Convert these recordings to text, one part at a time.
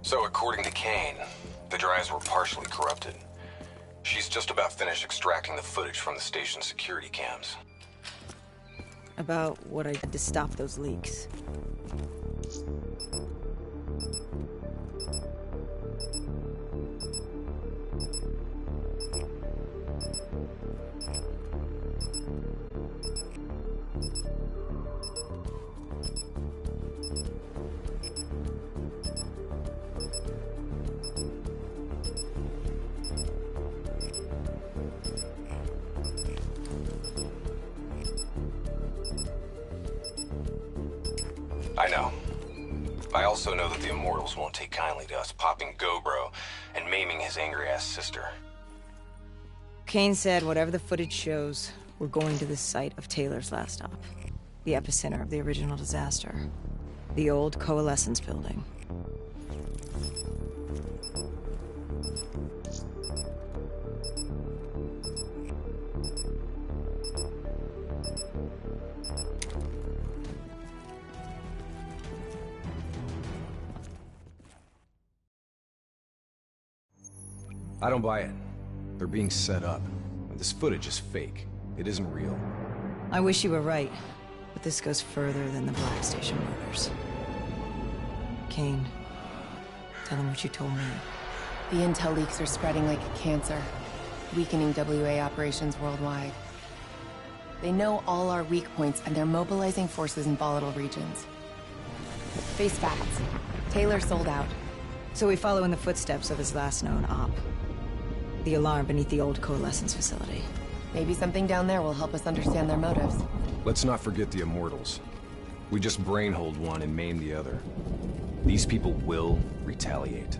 So according to Kane, the drives were partially corrupted. She's just about finished extracting the footage from the station's security cams. About what I did to stop those leaks. I know. I also know that the Immortals won't take kindly to us popping Go-Bro and maiming his angry-ass sister. Kane said whatever the footage shows, we're going to the site of Taylor's last stop. The epicenter of the original disaster. The old Coalescence building. I don't buy it. They're being set up. This footage is fake. It isn't real. I wish you were right, but this goes further than the Black Station murders. Kane, tell him what you told me. The intel leaks are spreading like a cancer, weakening WA operations worldwide. They know all our weak points, and they're mobilizing forces in volatile regions. Face facts. Taylor sold out. So we follow in the footsteps of his last known op. The alarm beneath the old Coalescence facility. Maybe something down there will help us understand their motives. Let's not forget the Immortals. We just brainhold one and maim the other. These people will retaliate.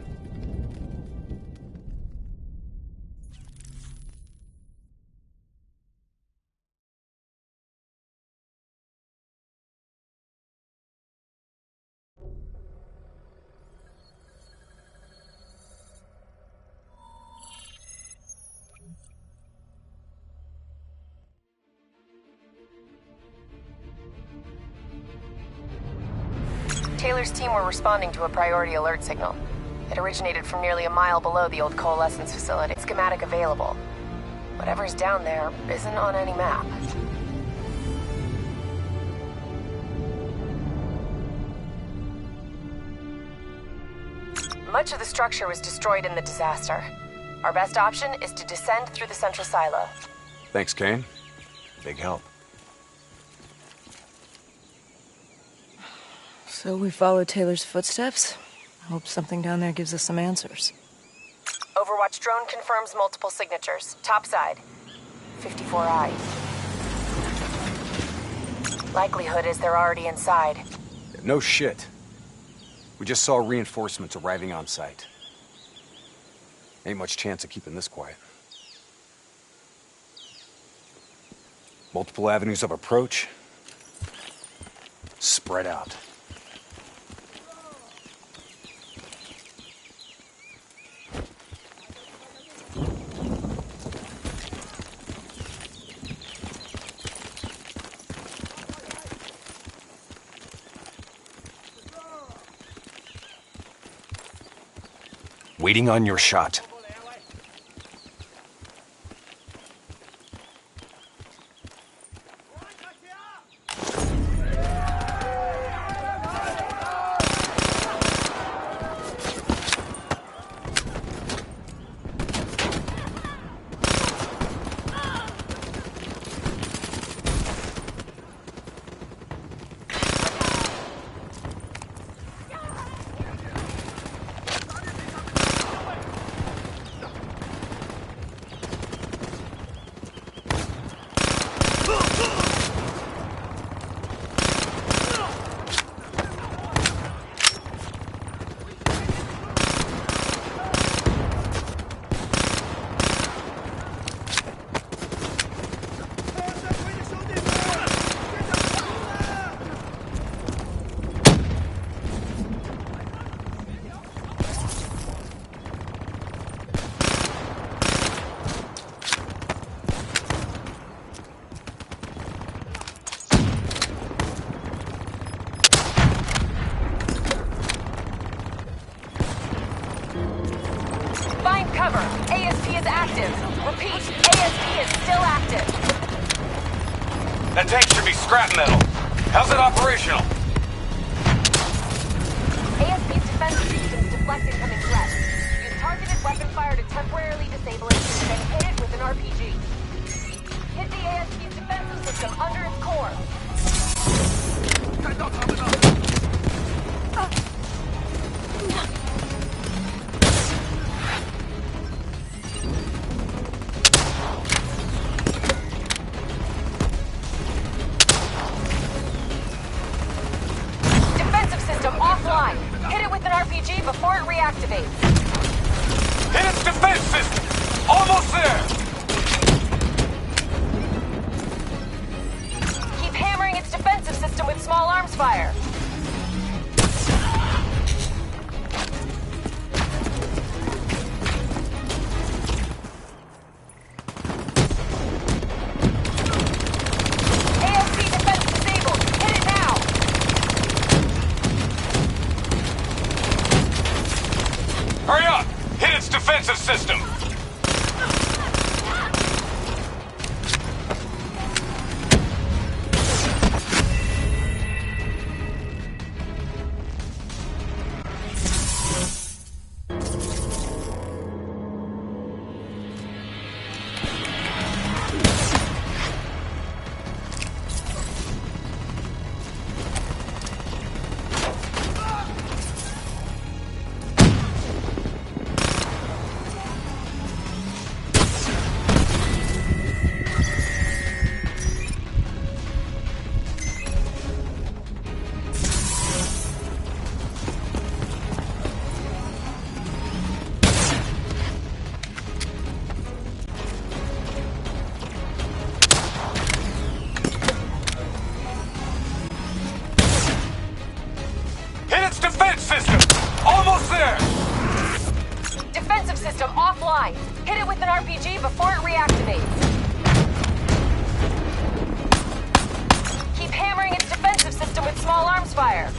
Taylor's team were responding to a priority alert signal. It originated from nearly a mile below the old Coalescence facility. Schematic available. Whatever's down there isn't on any map. Much of the structure was destroyed in the disaster. Our best option is to descend through the central silo. Thanks, Kane. Big help. So we follow Taylor's footsteps? Hope something down there gives us some answers. Overwatch drone confirms multiple signatures. Topside. 54I. Likelihood is they're already inside. No shit. We just saw reinforcements arriving on site. Ain't much chance of keeping this quiet. Multiple avenues of approach. Spread out. Waiting on your shot. Find cover. ASP is active. Repeat, ASP is still active. That tank should be scrap metal. How's it operational? ASP's defensive systems deflect incoming threats. Use targeted weapon fire to temporarily disable it, then hit it with an RPG. Hit the ASP's defensive system under its core. Defensive system offline. Hit it with an RPG before it reactivates. Hit its defense system! Almost there! Keep hammering its defensive system with small arms fire. ASP defense disabled. Hit it now. Hurry up! Hit its defensive system! Defense system! Almost there! Defensive system offline. Hit it with an RPG before it reactivates. Keep hammering its defensive system with small arms fire.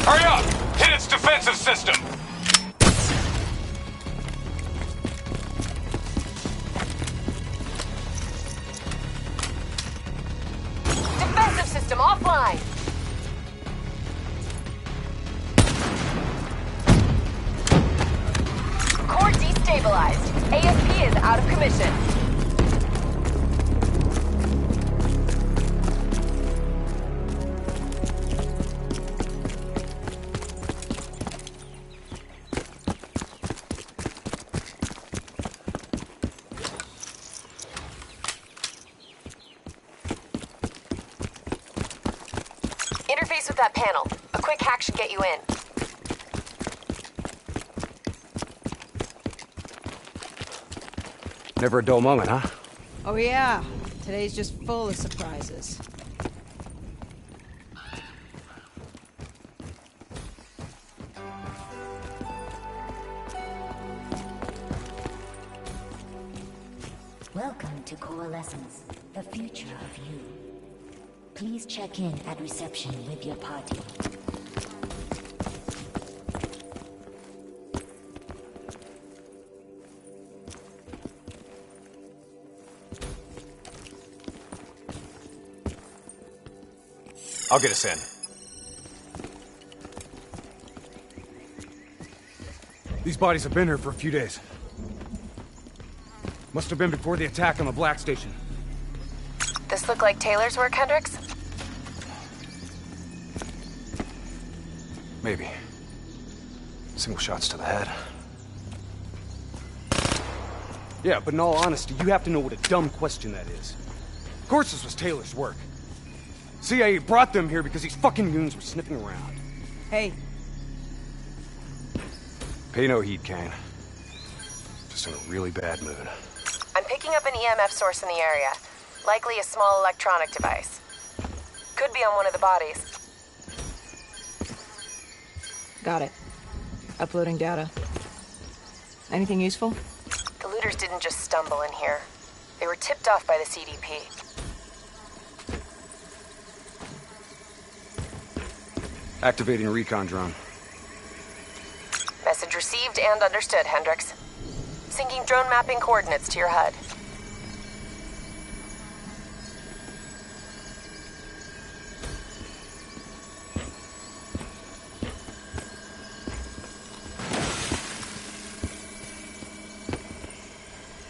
Hurry up! Hit its defensive system! Defensive system offline! Core destabilized. ASP is out of commission. Interface with that panel. A quick hack should get you in. Never a dull moment, huh? Oh yeah, today's just full of surprises. Welcome to Coalescence, the future of you. Please check in at reception with your party. I'll get us in. These bodies have been here for a few days. Must have been before the attack on the Black Station. This look like Taylor's work, Hendricks? Maybe. Single shots to the head. Yeah, but in all honesty, you have to know what a dumb question that is. Of course this was Taylor's work. CIA brought them here because these fucking goons were sniffing around. Hey. Pay no heed, Kane. Just in a really bad mood. I'm picking up an EMF source in the area. Likely a small electronic device. Could be on one of the bodies. Got it. Uploading data. Anything useful? The looters didn't just stumble in here. They were tipped off by the CDP. Activating recon drone. Message received and understood, Hendricks. Syncing drone mapping coordinates to your HUD.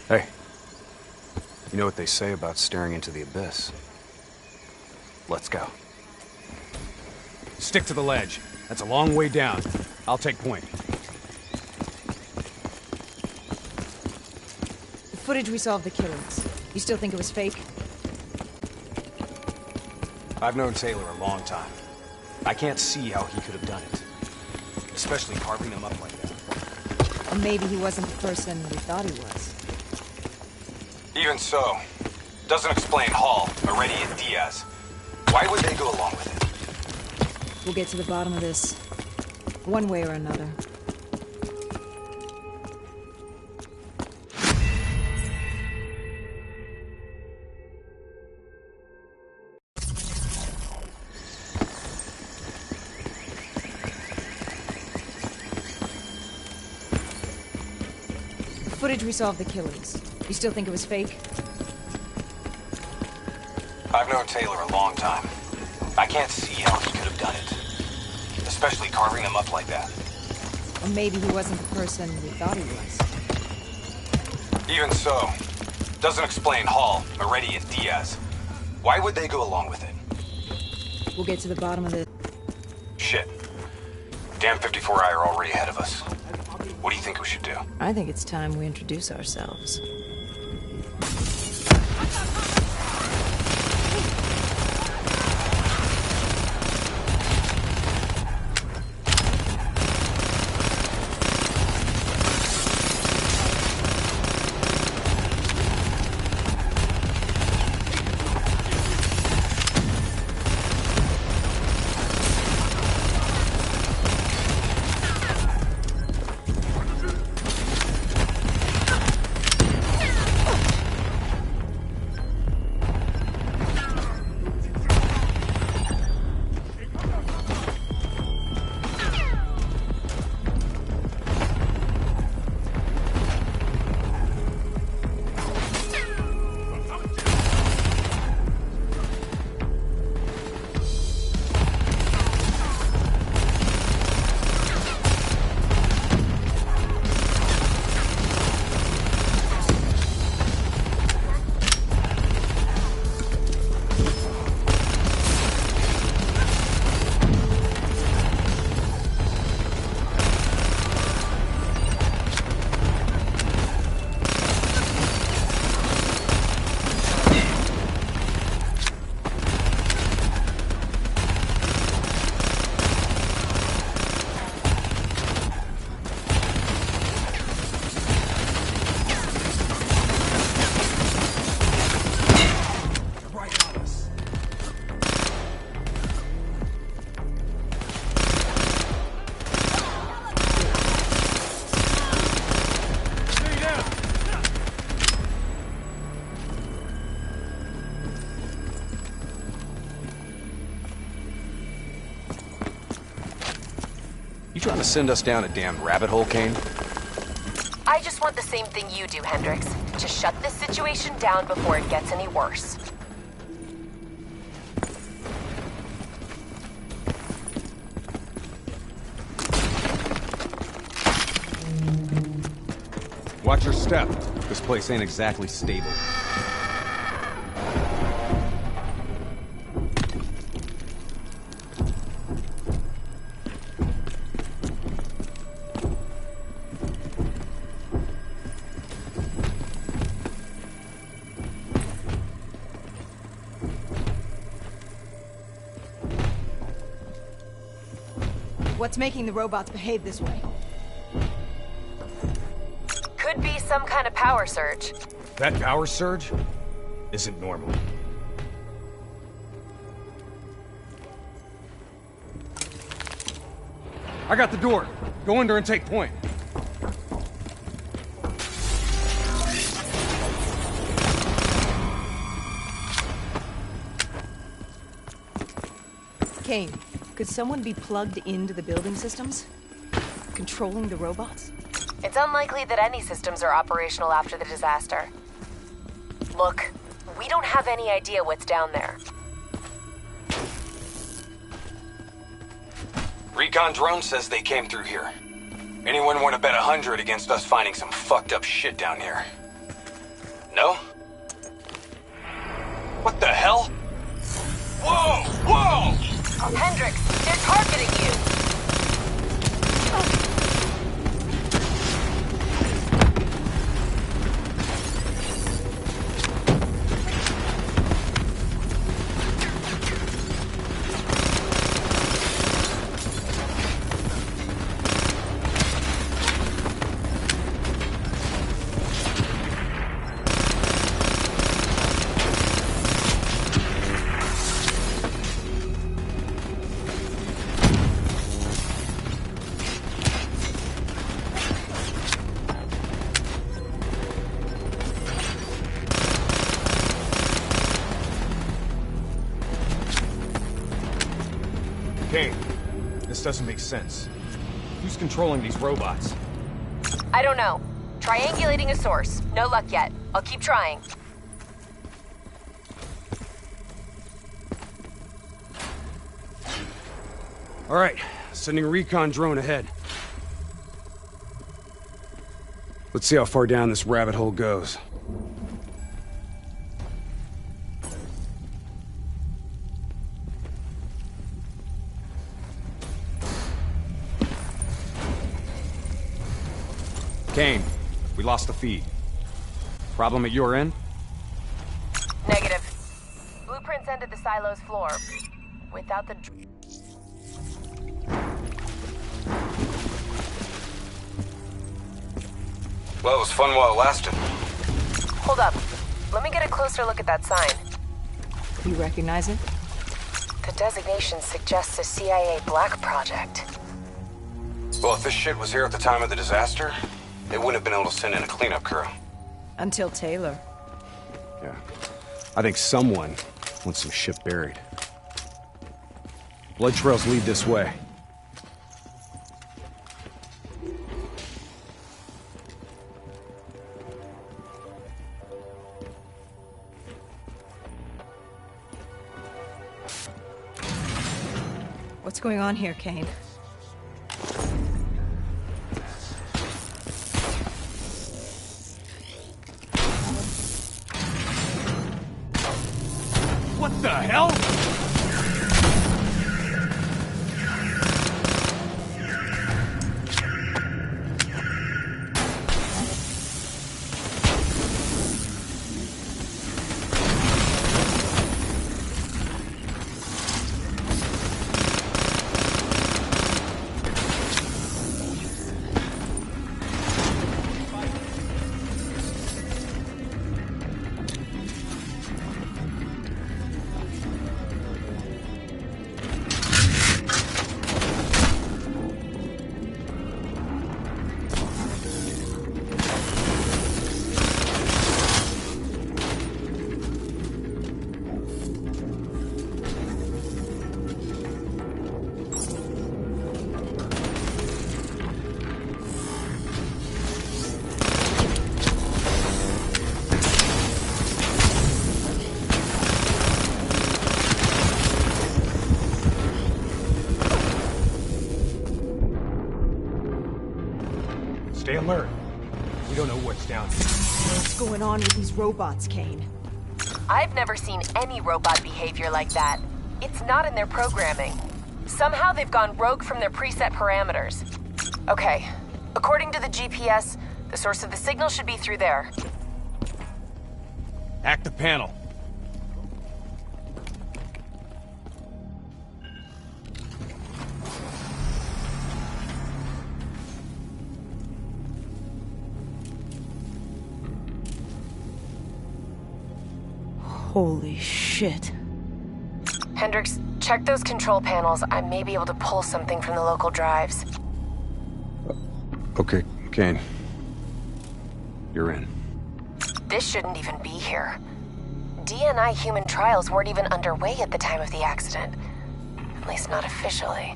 Hey. You know what they say about staring into the abyss? Let's go. Stick to the ledge. That's a long way down. I'll take point. The footage we saw of the killings. You still think it was fake? I've known Taylor a long time. I can't see how he could have done it. Especially carving them up like that. Or maybe he wasn't the person we thought he was. Even so, doesn't explain Hall, Moretti, and Diaz. Why would they go along with it? We'll get to the bottom of this. One way or another. The footage we saw of the killings. You still think it was fake? I've known Taylor a long time. I can't see how he could have done it. Especially carving them up like that. Or maybe he wasn't the person we thought he was. Even so, doesn't explain Hall, Moretti, and Diaz. Why would they go along with it? We'll get to the bottom of this. Shit. Damn 54I are already ahead of us. What do you think we should do? I think it's time we introduce ourselves. You trying to send us down a damn rabbit hole, Kane? I just want the same thing you do, Hendricks. To shut this situation down before it gets any worse. Watch your step. This place ain't exactly stable. What's making the robots behave this way? Could be some kind of power surge. That power surge isn't normal. I got the door. Go in there and take point. Kane, could someone be plugged into the building systems? Controlling the robots? It's unlikely that any systems are operational after the disaster. Look, we don't have any idea what's down there. Recon drone says they came through here. Anyone want to bet 100 against us finding some fucked up shit down here? No? What the hell? Whoa! Whoa! Hendricks, they're targeting you! Kane, this doesn't make sense. Who's controlling these robots? I don't know. Triangulating a source. No luck yet. I'll keep trying. All right, sending a recon drone ahead. Let's see how far down this rabbit hole goes. Kane, we lost the feed. Problem at your end? Negative. Blueprints ended the silo's floor. Without the... Well, it was fun while it lasted. Hold up. Let me get a closer look at that sign. You recognize it? The designation suggests a CIA black project. Well, if this shit was here at the time of the disaster, they wouldn't have been able to send in a cleanup crew. Until Taylor. Yeah. I think someone wants some shit buried. Blood trails lead this way. What's going on here, Kane? What the hell? Stay alert. We don't know what's down here. What's going on with these robots, Kane? I've never seen any robot behavior like that. It's not in their programming. Somehow they've gone rogue from their preset parameters. Okay, according to the GPS, the source of the signal should be through there. Hack the panel. Holy shit. Hendricks, check those control panels. I may be able to pull something from the local drives. Okay, Kane. You're in. This shouldn't even be here. DNI human trials weren't even underway at the time of the accident. At least not officially.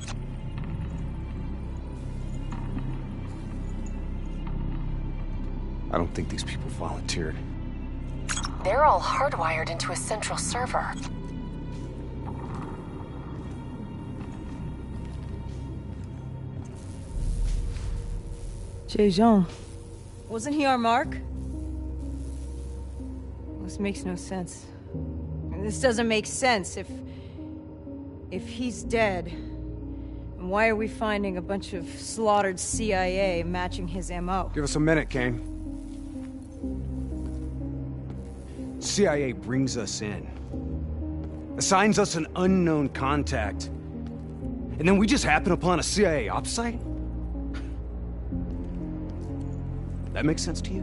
I don't think these people volunteered. They're all hardwired into a central server. Jean. Wasn't he our mark? This makes no sense. And this doesn't make sense if he's dead. Why are we finding a bunch of slaughtered CIA matching his MO? Give us a minute, Kane. CIA brings us in, assigns us an unknown contact, and then we just happen upon a CIA ops site? That makes sense to you?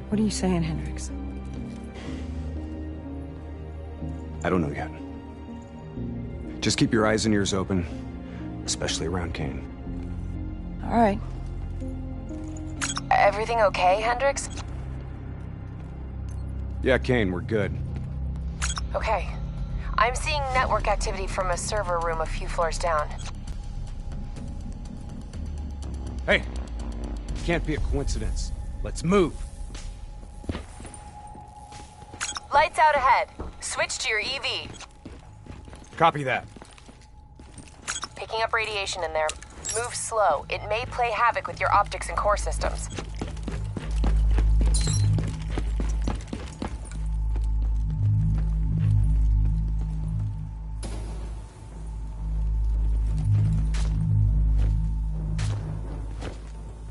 What are you saying, Hendricks? I don't know yet. Just keep your eyes and ears open, especially around Kane. All right. Everything okay, Hendricks? Yeah, Kane, we're good. Okay. I'm seeing network activity from a server room a few floors down. Hey, can't be a coincidence. Let's move. Lights out ahead. Switch to your EV. Copy that. Picking up radiation in there. Move slow. It may play havoc with your optics and core systems.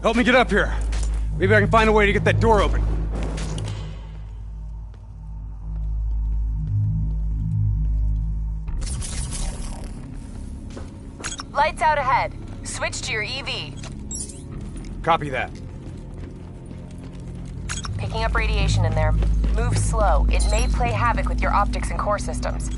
Help me get up here. Maybe I can find a way to get that door open. Lights out ahead. Switch to your EV. Copy that. Picking up radiation in there. Move slow. It may play havoc with your optics and core systems.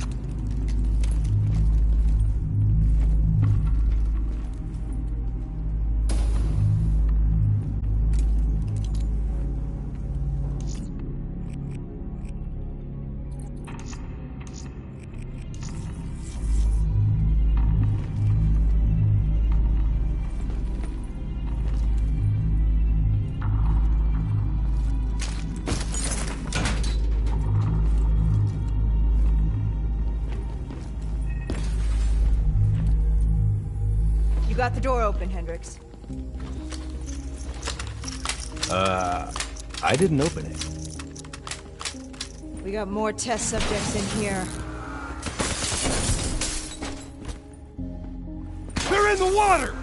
You got the door open, Hendricks. I didn't open it. We got more test subjects in here. They're in the water!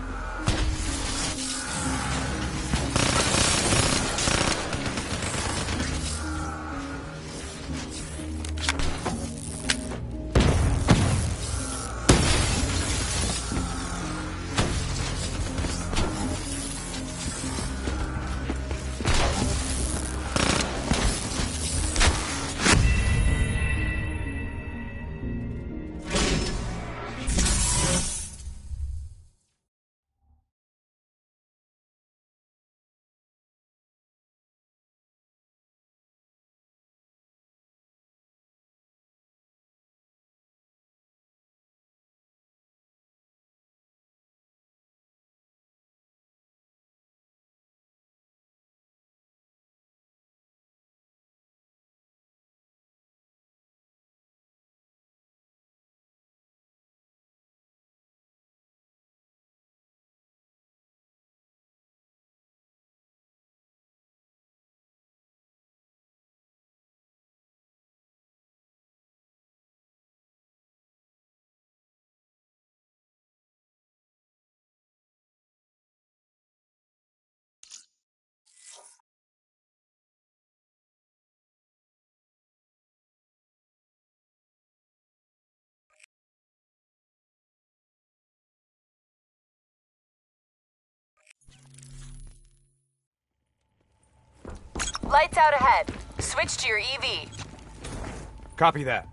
Lights out ahead. Switch to your EV. Copy that.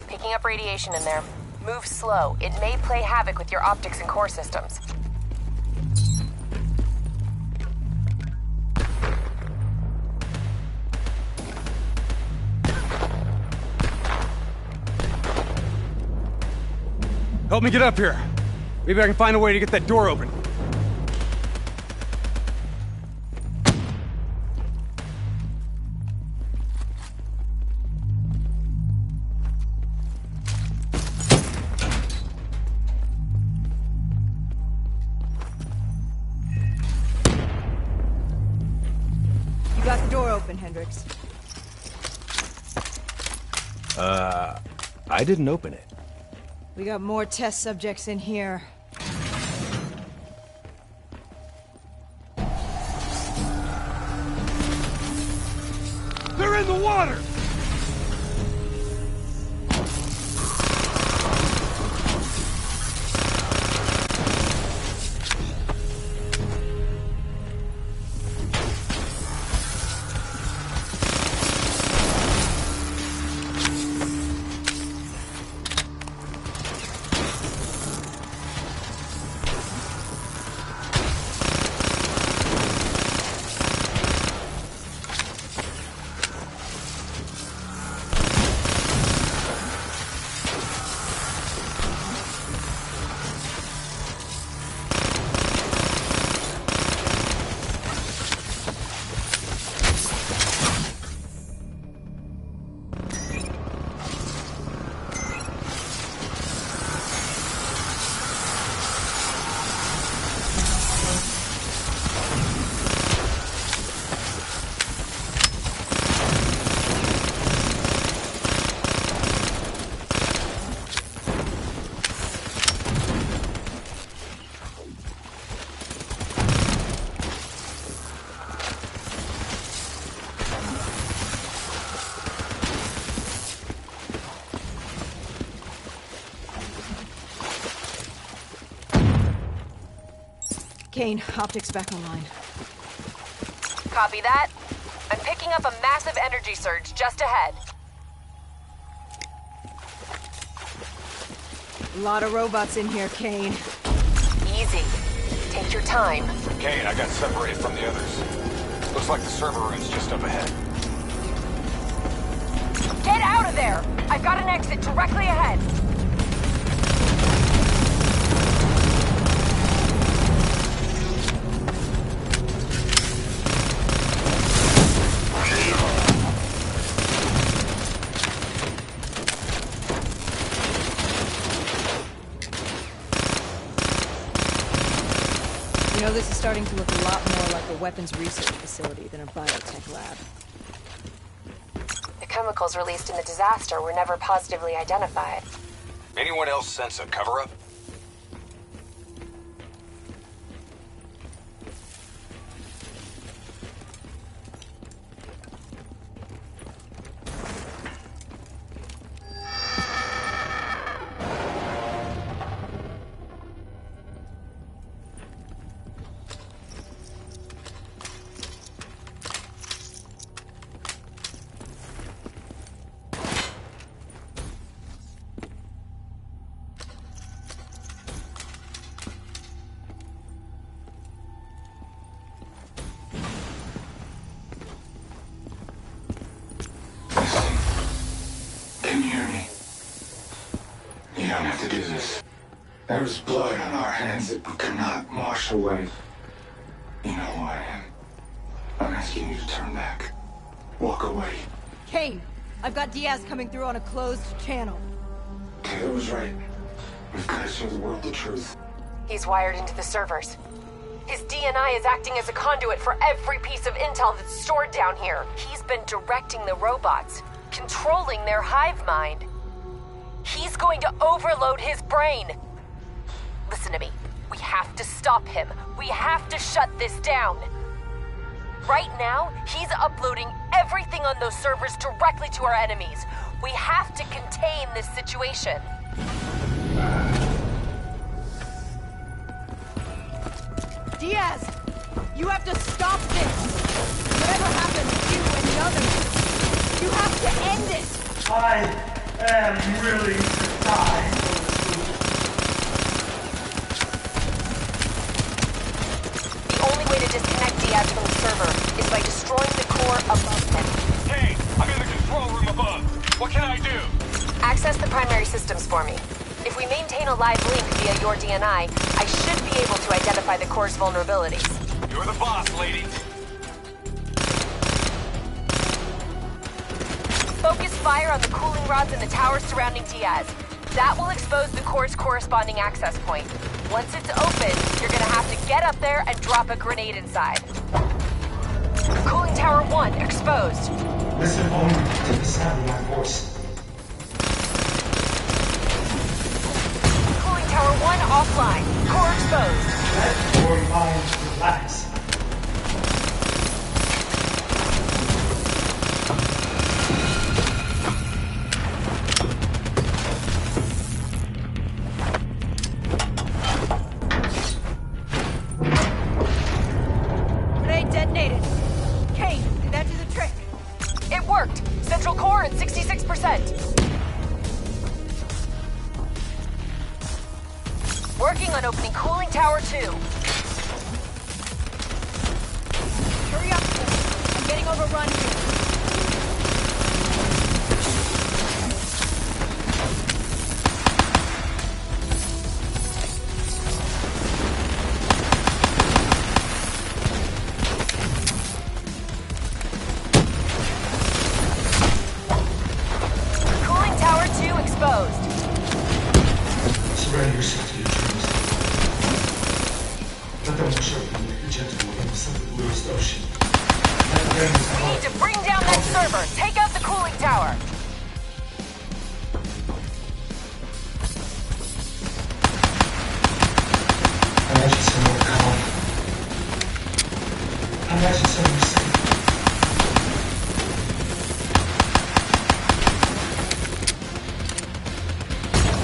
Picking up radiation in there. Move slow. It may play havoc with your optics and core systems. Help me get up here. Maybe I can find a way to get that door open. You got the door open, Hendricks. I didn't open it. We got more test subjects in here. They're in the water! Kane, optics back online. Copy that. I'm picking up a massive energy surge just ahead. A lot of robots in here, Kane. Easy. Take your time. Kane, I got separated from the others. Looks like the server room's just up ahead. Get out of there! I've got an exit directly ahead. You know, this is starting to look a lot more like a weapons research facility than a biotech lab. The chemicals released in the disaster were never positively identified. Anyone else sense a cover-up? Can you hear me? You don't have to do this. There was blood on our hands that we could not wash away. You know who I am. I'm asking you to turn back. Walk away. Kane, I've got Diaz coming through on a closed channel. Taylor was right. We've got to show the world the truth. He's wired into the servers. His DNI is acting as a conduit for every piece of intel that's stored down here. He's been directing the robots, controlling their hive mind. He's going to overload his brain. Listen to me. We have to stop him. We have to shut this down. Right now, he's uploading everything on those servers directly to our enemies. We have to contain this situation. Diaz! You have to stop this! Whatever happened to you and the others, you have to end it! I am willing to die. The only way to disconnect Diaz from the server is by destroying the core above him. Hey, I'm in the control room above. What can I do? Access the primary systems for me. If we maintain a live link via your DNI, I should be able to identify the core's vulnerabilities. You're the boss, lady. Focus fire on the cooling rods in the towers surrounding Diaz. That will expose the core's corresponding access point. Once it's open, you're gonna have to get up there and drop a grenade inside. Cooling tower 1 exposed. Listen only to the sound of my voice. Cooling tower 1 offline. Core exposed. Let your mind relax. Grenade detonated. Kane, did that do the trick? It worked. Central core at 66%. Working on opening cooling tower 2. Hurry up, I'm getting overrun here. Cooling tower 2 exposed. Surrender yourself to your dreams. Let them wash over you like the gentle waves of the bluest ocean. Let them We need to bring down that server. Take out the cooling tower. Imagine somewhere calm. Imagine somewhere safe.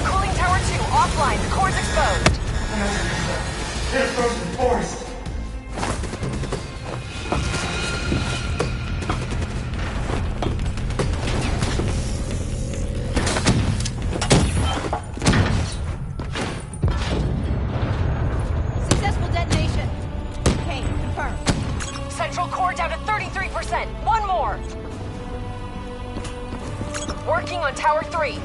Cooling tower 2 offline. The core's exposed. In a frozen forest. Successful detonation. Kane, confirm. Central core down to 33%. One more. Working on tower 3.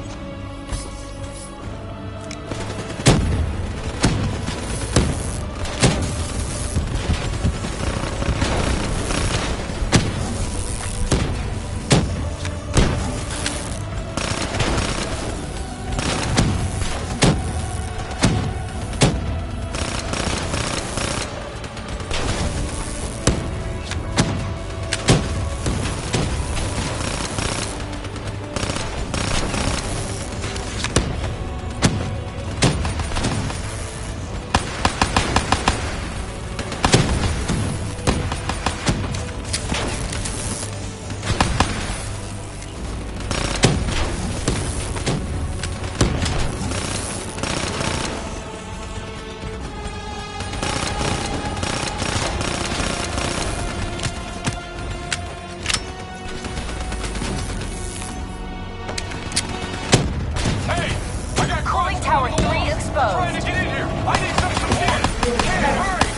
Hey, I got Cooling tower 3 trying exposed. to get in here. I need some support. Can't hurry.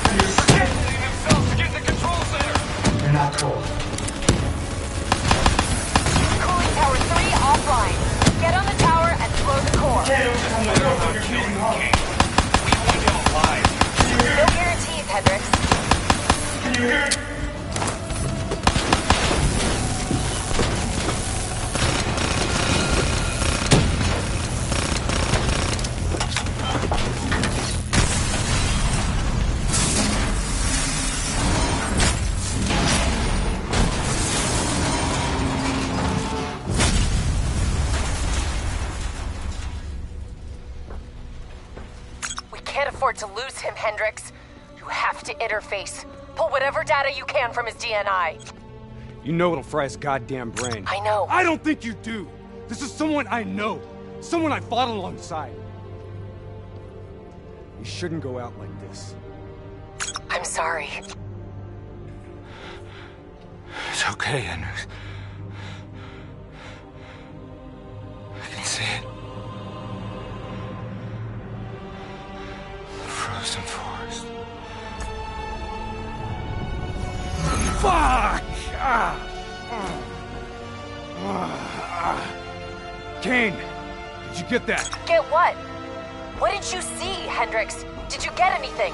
They're getting themselves to get in the control center. You're not cold. Cooling tower 3 offline. Get on the tower and blow the core. Can't overcome the growth of your beating heart. We want them alive. No guarantees, Hendricks. Can you hear it? We can't afford to lose him, Hendricks. You have to interface. Pull whatever data you can from his DNI. You know it'll fry his goddamn brain. I know. I don't think you do. This is someone I know. Someone I fought alongside. You shouldn't go out like this. I'm sorry. It's okay, Hendrix. I can see it. The frozen forest. Fuck! Kane, did you get that? Get what? What did you see, Hendrix? Did you get anything?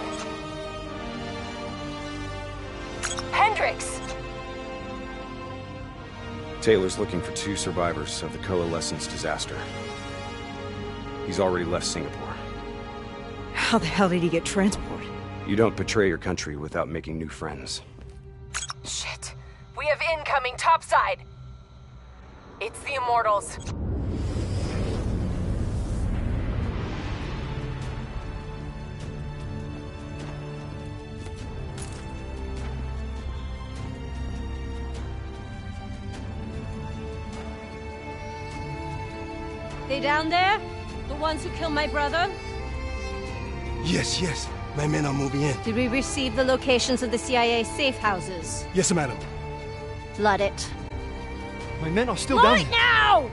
Hendrix! Taylor's looking for 2 survivors of the Coalescence disaster. He's already left Singapore. How the hell did he get transport? You don't betray your country without making new friends. Shit. We have incoming topside! It's the Immortals. They down there? The ones who killed my brother? Yes. My men are moving in. Did we receive the locations of the CIA safe houses? Yes, madam. Flood it. My men are still down Right now!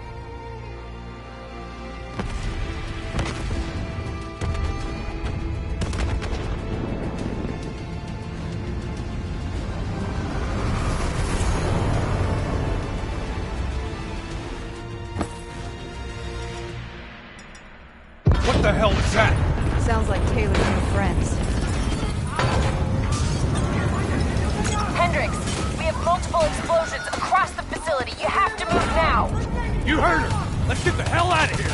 What the hell is that? Sounds like Taylor's new friends. Hendrix, we have multiple explosions across the facility. You have to move now. You heard her! Let's get the hell out of here!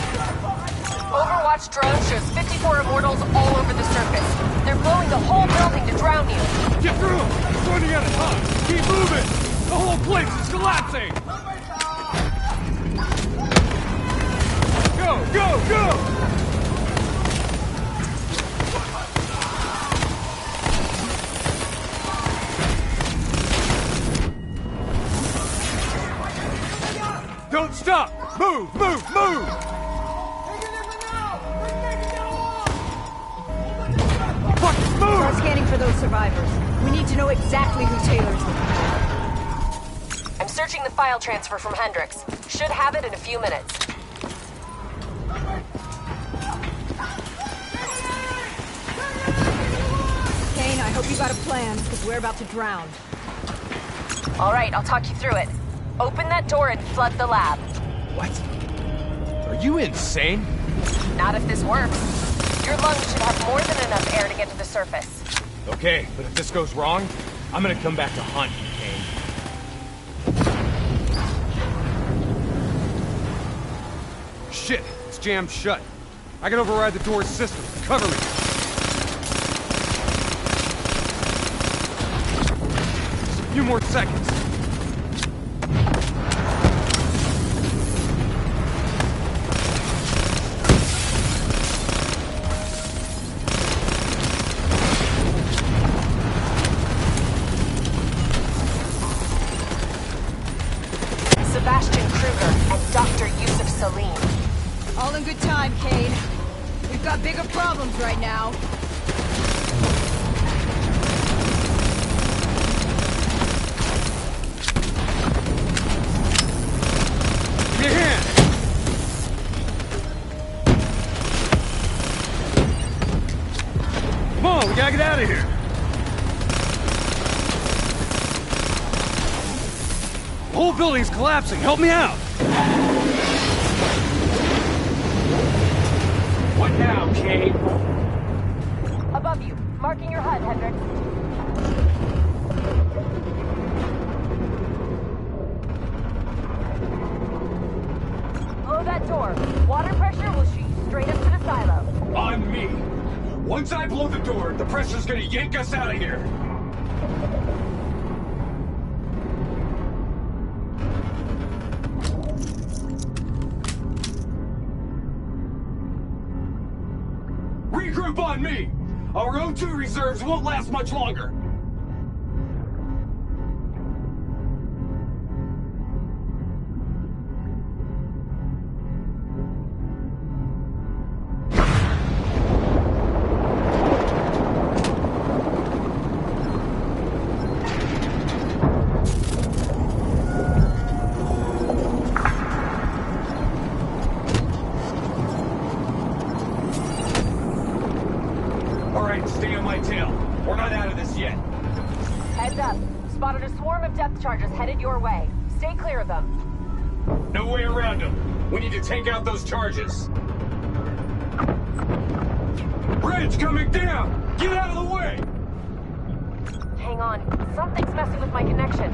Overwatch drone shows 54 Immortals all over the surface. They're blowing the whole building to drown you. Get through them! It's running out of time! Keep moving! The whole place is collapsing! Go! Don't stop! Move! Fucking move! Start scanning for those survivors. We need to know exactly who Taylor's looking for. I'm searching the file transfer from Hendrix. Should have it in a few minutes. Kane, I hope you got a plan, because we're about to drown. All right, I'll talk you through it. Open that door and flood the lab. What? Are you insane? Not if this works. Your lungs should have more than enough air to get to the surface. Okay, but if this goes wrong, I'm gonna come back to haunt you, Kane. Shit, it's jammed shut. I can override the door's system. Cover me. Just a few more seconds. All in good time, Kane. We've got bigger problems right now. Give me a hand! Come on, we gotta get out of here! The whole building's collapsing. Help me out! What now, Kane? Above you. Marking your HUD, Hendrix. Blow that door. Water pressure will shoot you straight up to the silo. On me. Once I blow the door, the pressure's gonna yank us out of here. Regroup on me! Our O2 reserves won't last much longer! my tail. We're not out of this yet. Heads up. Spotted a swarm of depth charges headed your way. Stay clear of them. No way around them. We need to take out those charges. Bridge coming down! Get out of the way! Hang on. Something's messing with my connection.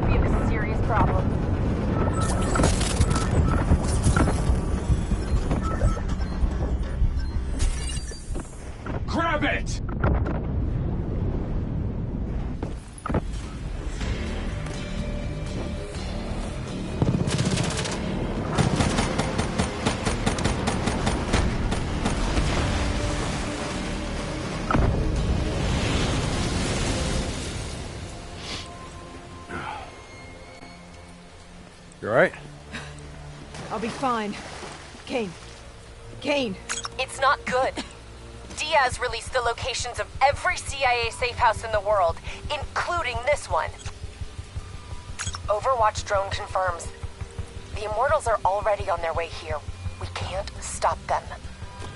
We have a serious problem. Grab it! You alright? I'll be fine. Kane. Kane! It's not good. Diaz released the locations of every CIA safe house in the world, including this one. Overwatch drone confirms. The Immortals are already on their way here. We can't stop them.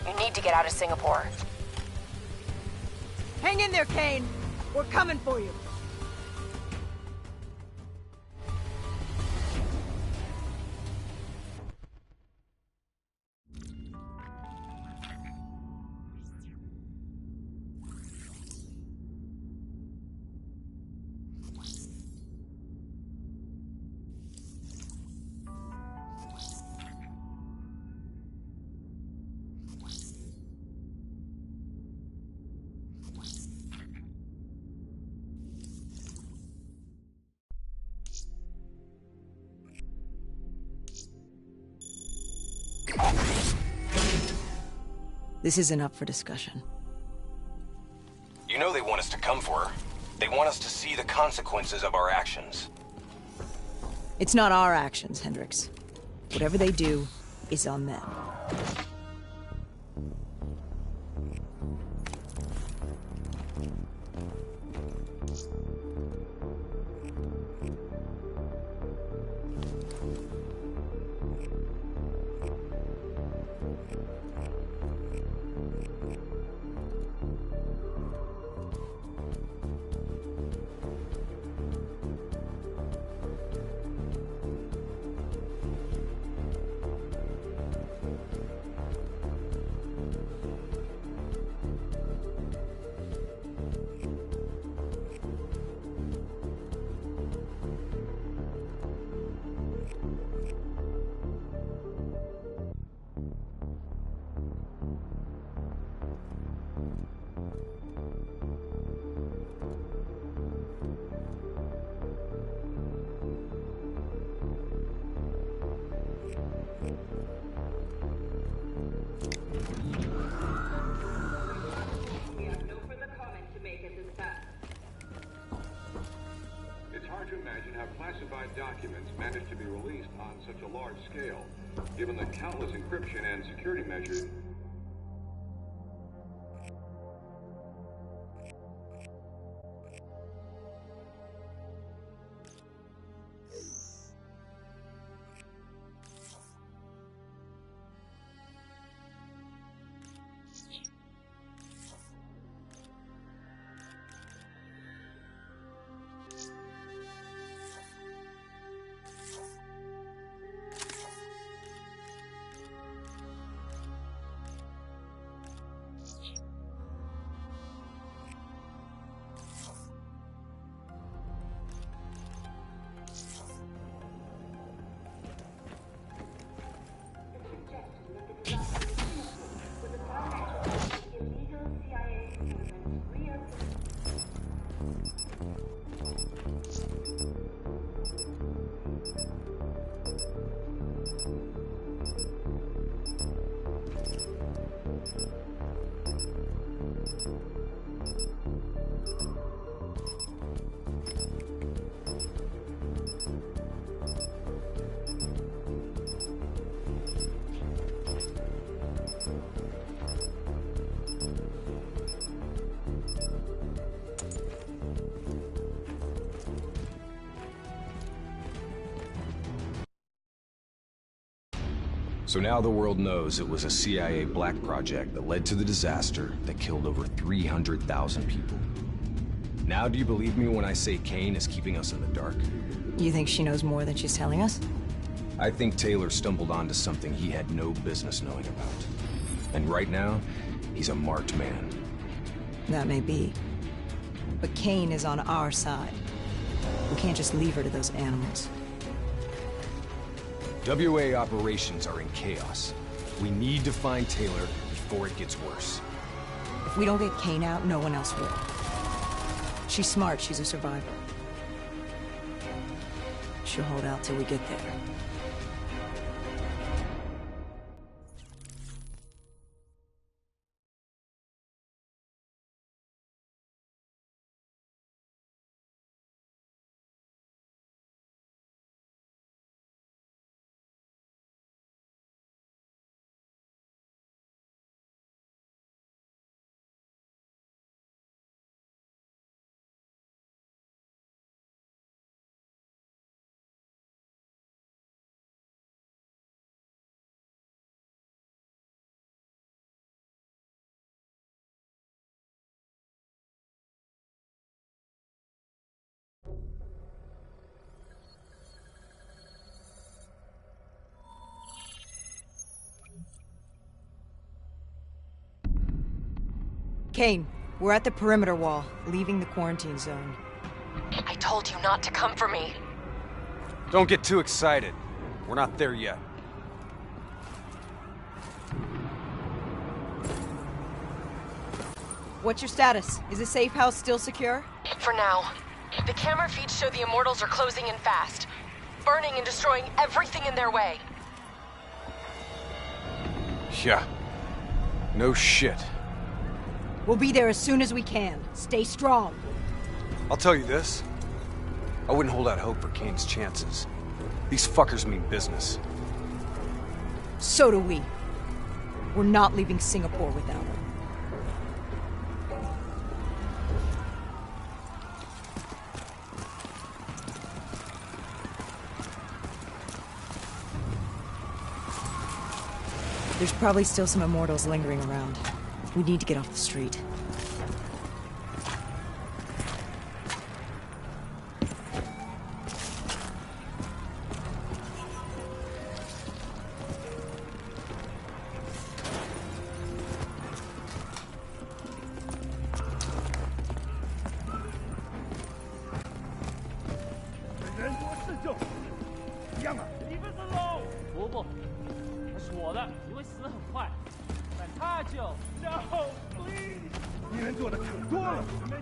You need to get out of Singapore. Hang in there, Kane! We're coming for you! This isn't up for discussion. You know they want us to come for her. They want us to see the consequences of our actions. It's not our actions, Hendricks. Whatever they do is on them. Documents managed to be released on such a large scale, given the countless encryption and security measures. So now the world knows it was a CIA black project that led to the disaster that killed over 300,000 people. Now do you believe me when I say Kane is keeping us in the dark? You think she knows more than she's telling us? I think Taylor stumbled onto something he had no business knowing about. And right now, he's a marked man. That may be. But Kane is on our side. We can't just leave her to those animals. WA operations are in chaos. We need to find Taylor before it gets worse. If we don't get Kane out, no one else will. She's smart, she's a survivor. She'll hold out till we get there. Kane, we're at the perimeter wall, leaving the quarantine zone. I told you not to come for me. Don't get too excited. We're not there yet. What's your status? Is the safe house still secure? For now. The camera feeds show the Immortals are closing in fast, burning and destroying everything in their way. Yeah. No shit. We'll be there as soon as we can. Stay strong. I'll tell you this. I wouldn't hold out hope for Kane's chances. These fuckers mean business. So do we. We're not leaving Singapore without her. There's probably still some Immortals lingering around. We need to get off the street.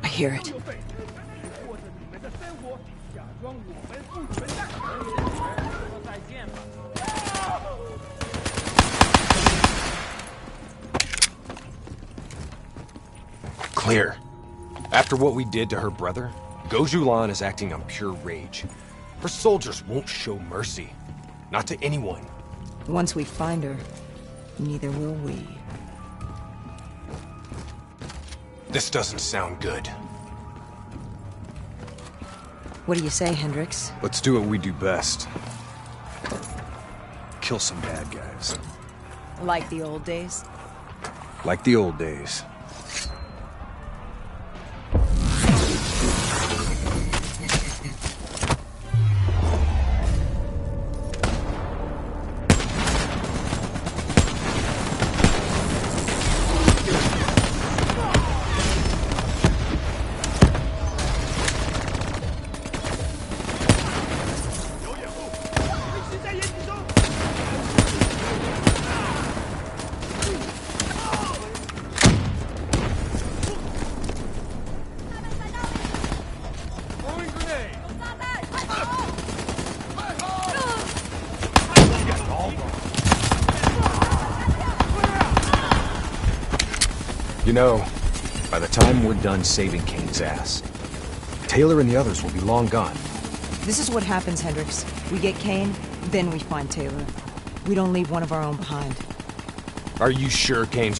I hear it. Clear. After what we did to her brother, Gojulan is acting on pure rage. Her soldiers won't show mercy. Not to anyone. Once we find her, neither will we. This doesn't sound good. What do you say, Hendricks? Let's do what we do best. Kill some bad guys. Like the old days? Like the old days. You know, by the time we're done saving Kane's ass, Taylor and the others will be long gone. This is what happens, Hendricks. We get Kane, then we find Taylor. We don't leave one of our own behind. Are you sure Kane's...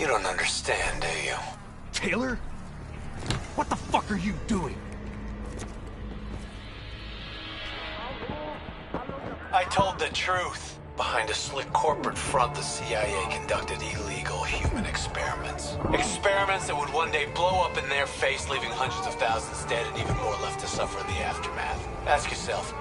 You don't understand, do you? Taylor? What the fuck are you doing? I told the truth. Behind a slick corporate front, the CIA conducted illegal human experiments. Experiments that would one day blow up in their face, leaving hundreds of thousands dead and even more left to suffer in the aftermath. Ask yourself,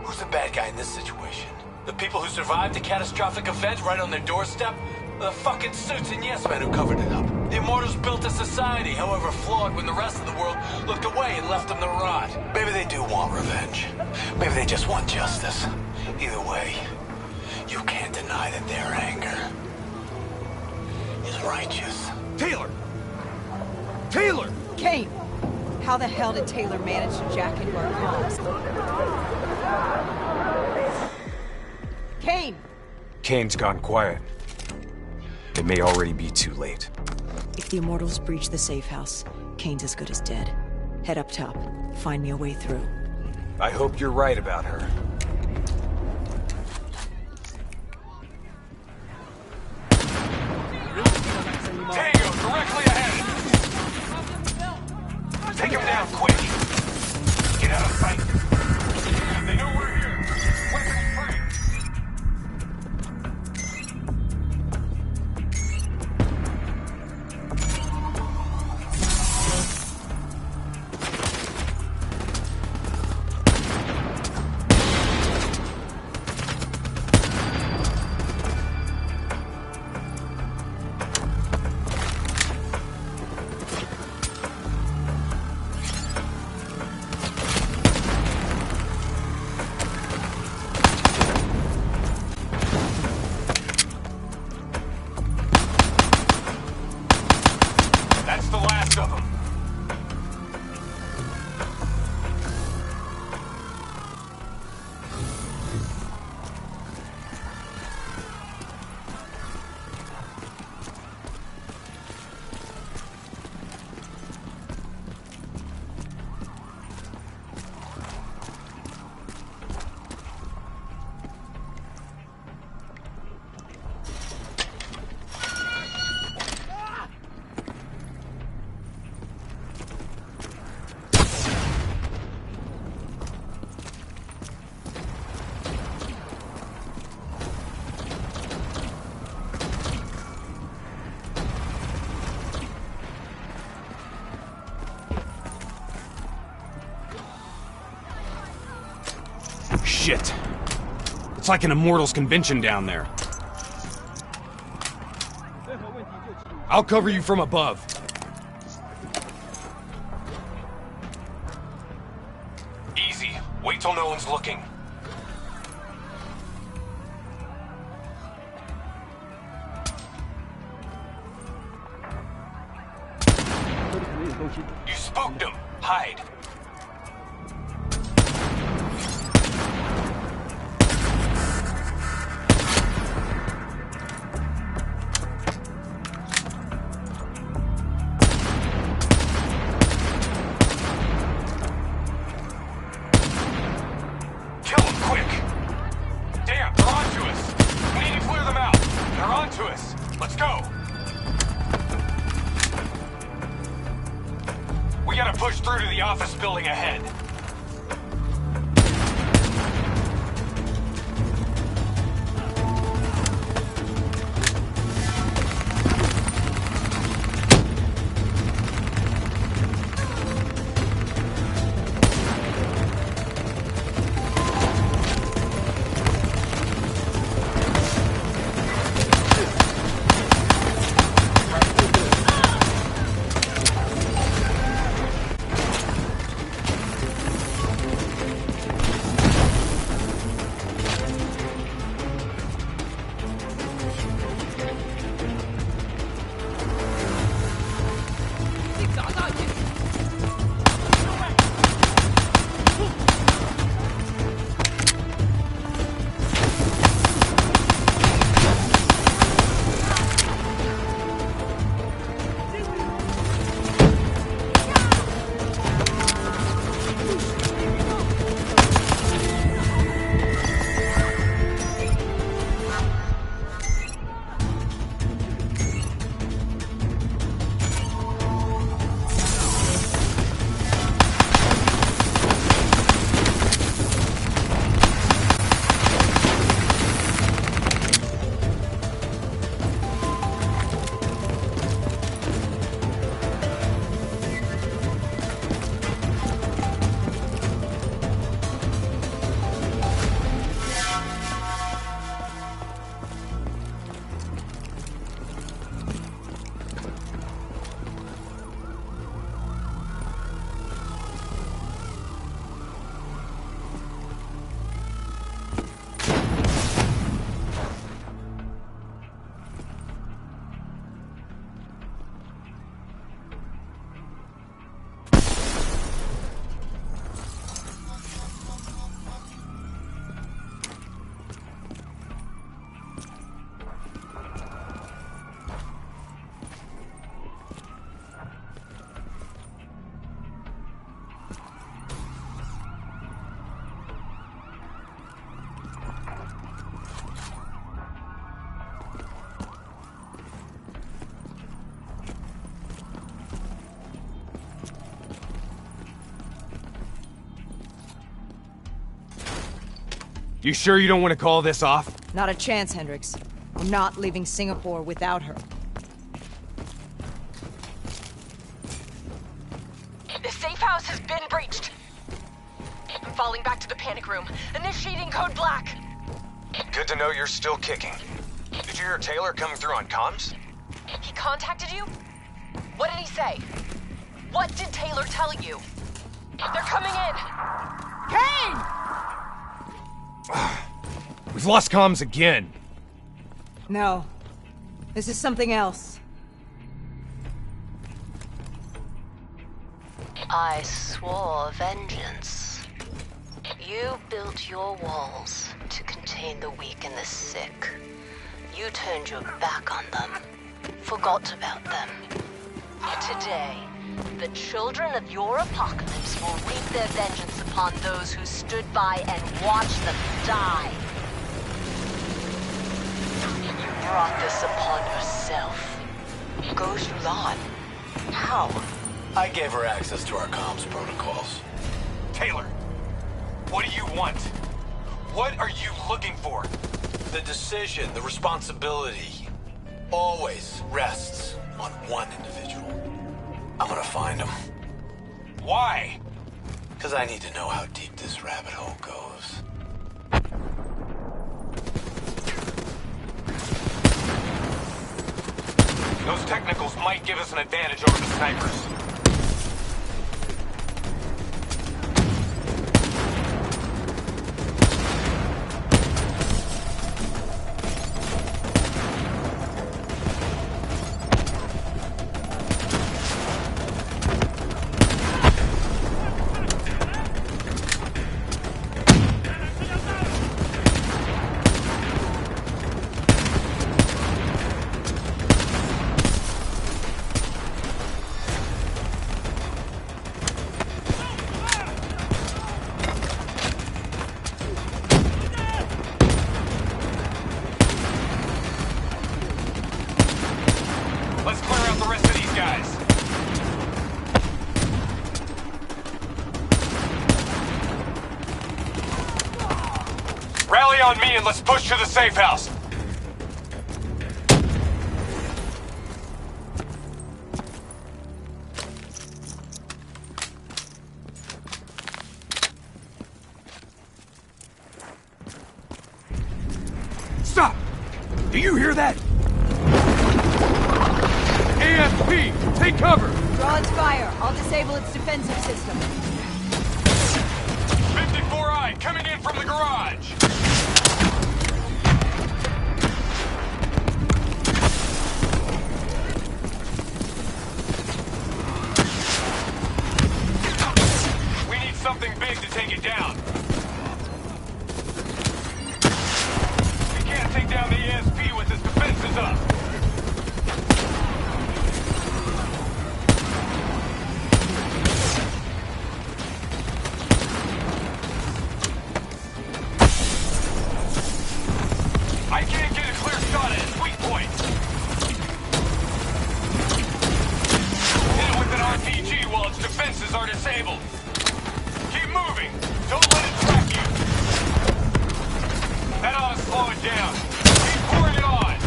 who's the bad guy in this situation? The people who survived a catastrophic event right on their doorstep? Or the fucking suits and yes men who covered it up? The Immortals built a society, however flawed, when the rest of the world looked away and left them to rot. Maybe they do want revenge. Maybe they just want justice. Either way, you can't deny that their anger is righteous. Taylor! Taylor! Kane! How the hell did Taylor manage to jack into our comms? Kane! Kane's gone quiet. It may already be too late. If the Immortals breach the safe house, Kane's as good as dead. Head up top. Find me a way through. I hope you're right about her. Tango, directly ahead! Take him down, quick! Get out of sight! They know we're here! Weapons free! That's the last of them. Shit. It's like an Immortals convention down there. I'll cover you from above. Easy. Wait till no one's looking. You spooked him. Hide. Kill him quick. Damn, they're onto us. We need to clear them out. They're onto us. Let's go. We gotta push through to the office building ahead. You sure you don't want to call this off? Not a chance, Hendricks. We're not leaving Singapore without her. The safe house has been breached. I'm falling back to the panic room. Initiating code black. Good to know you're still kicking. Did you hear Taylor coming through on comms? He contacted you? What did he say? What did Taylor tell you? They're coming in! Kane! We've lost comms again. No. This is something else. I swore vengeance. You built your walls to contain the weak and the sick. You turned your back on them, forgot about them. Today, the children of your apocalypse will reap their vengeance upon those who stood by and watched them die. You brought this upon yourself. Goes Yulan. How? I gave her access to our comms protocols. Taylor, what do you want? What are you looking for? The decision, the responsibility, always rests on one individual. I'm gonna find him. Why? Because I need to know how deep this rabbit hole goes. Those technicals might give us an advantage over the snipers. Let's clear out the rest of these guys. Rally on me and let's push to the safe house. Stop! Do you hear that? AFP! Take cover! Draw its fire. I'll disable its defensive system. 54i coming in from the garage! We need something big to take it down. We can't take down the ESP with its defenses up. I can't get a clear shot at its weak point. Hit it with an RPG while its defenses are disabled. Keep moving. Don't let it track you. That ought to slow it down. Keep pouring it on.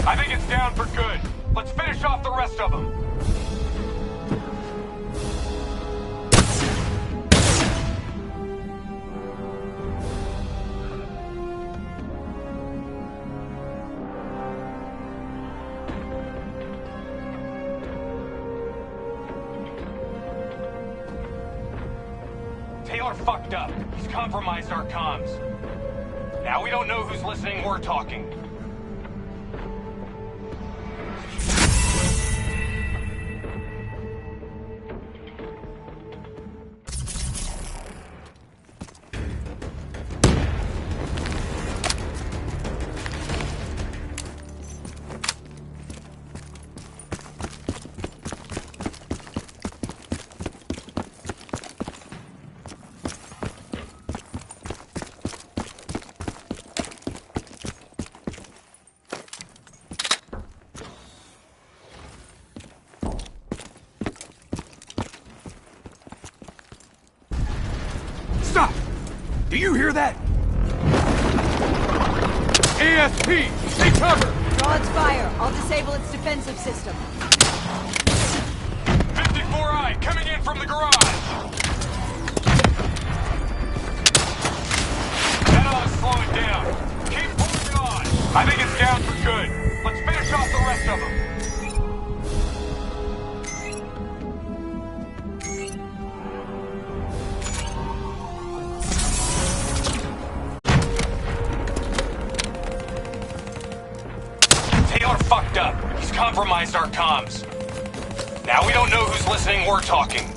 I think it's down for good. Let's finish off the rest of them. Taylor fucked up. He's compromised our comms. Now we don't know who's listening or talking. Do you hear that? ASP! Take cover! Draw its fire. I'll disable its defensive system. 54i, coming in from the garage! That ought to slow it down. Keep pushing on. I think it's down for good. Let's finish off the rest of them. Taylor fucked up. He's compromised our comms. Now we don't know who's listening or talking.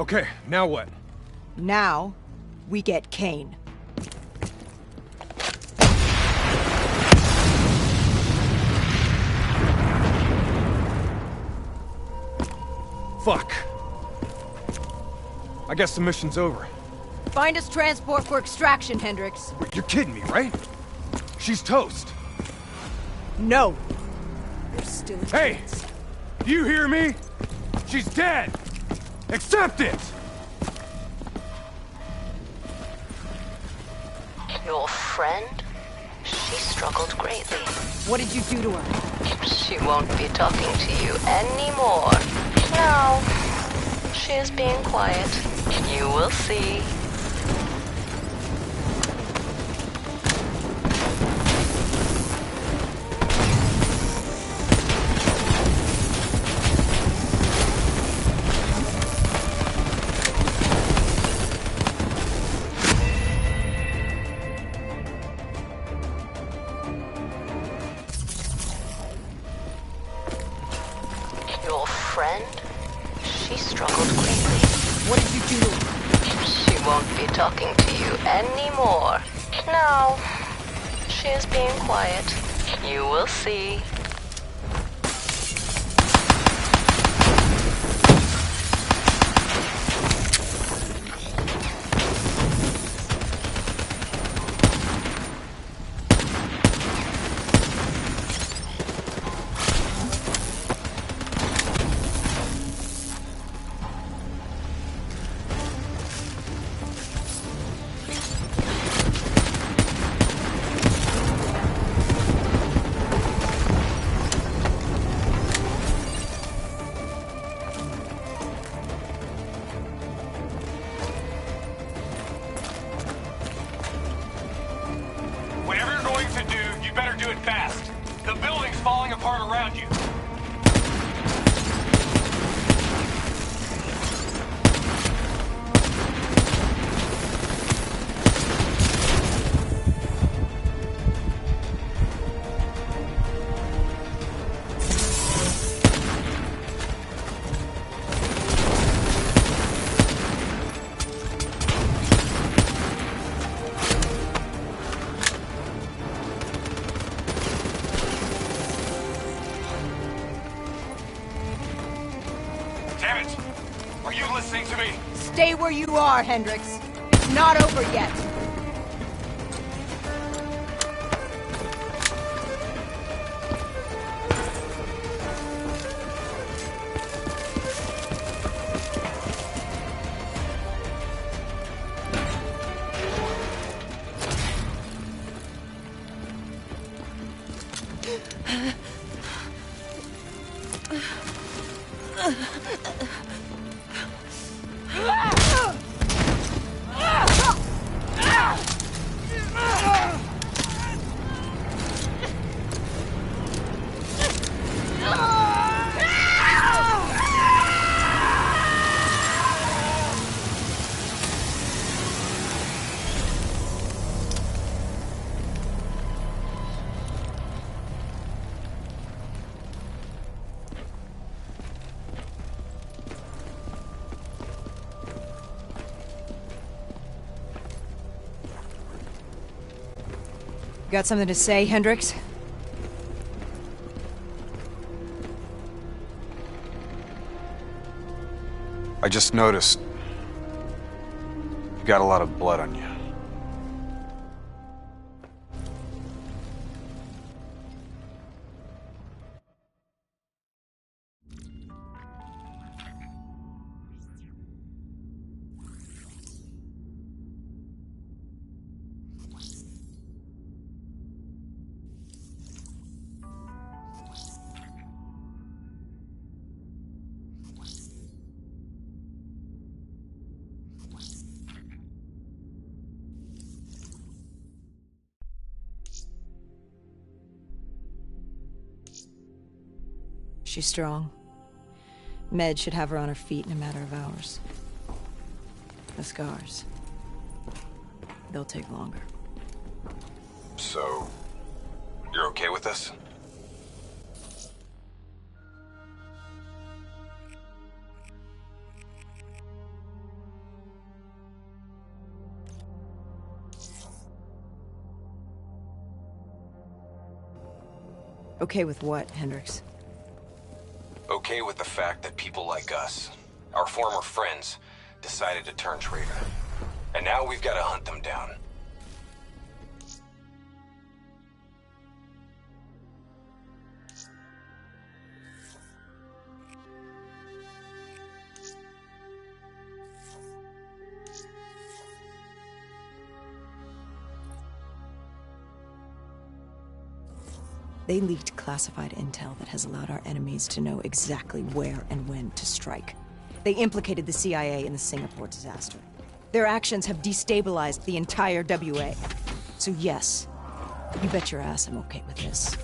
Okay, now what? Now, we get Kane. Fuck. I guess the mission's over. Find us transport for extraction, Hendricks. You're kidding me, right? She's toast. No. There's still a Hey! chance. Do you hear me? She's dead! Accept it! Your friend? She struggled greatly. What did you do to her? She won't be talking to you anymore. No. She is being quiet. You will see. Your friend? She struggled greatly. What did you do to her? She won't be talking to you anymore. No. She is being quiet. You will see. Whatever you're going to do, you better do it fast. The building's falling apart around you. Damn it! Are you listening to me? Stay where you are, Hendricks. It's not over yet. Got something to say, Hendricks? I just noticed you got a lot of blood on you. She's strong. Med should have her on her feet in a matter of hours. The scars. They'll take longer. So, you're okay with this? Okay with what, Hendricks? Okay with the fact that people like us, our former friends, decided to turn traitor. And now we've got to hunt them down. They leaked classified intel that has allowed our enemies to know exactly where and when to strike. They implicated the CIA in the Singapore disaster. Their actions have destabilized the entire WA. So yes, you bet your ass I'm okay with this.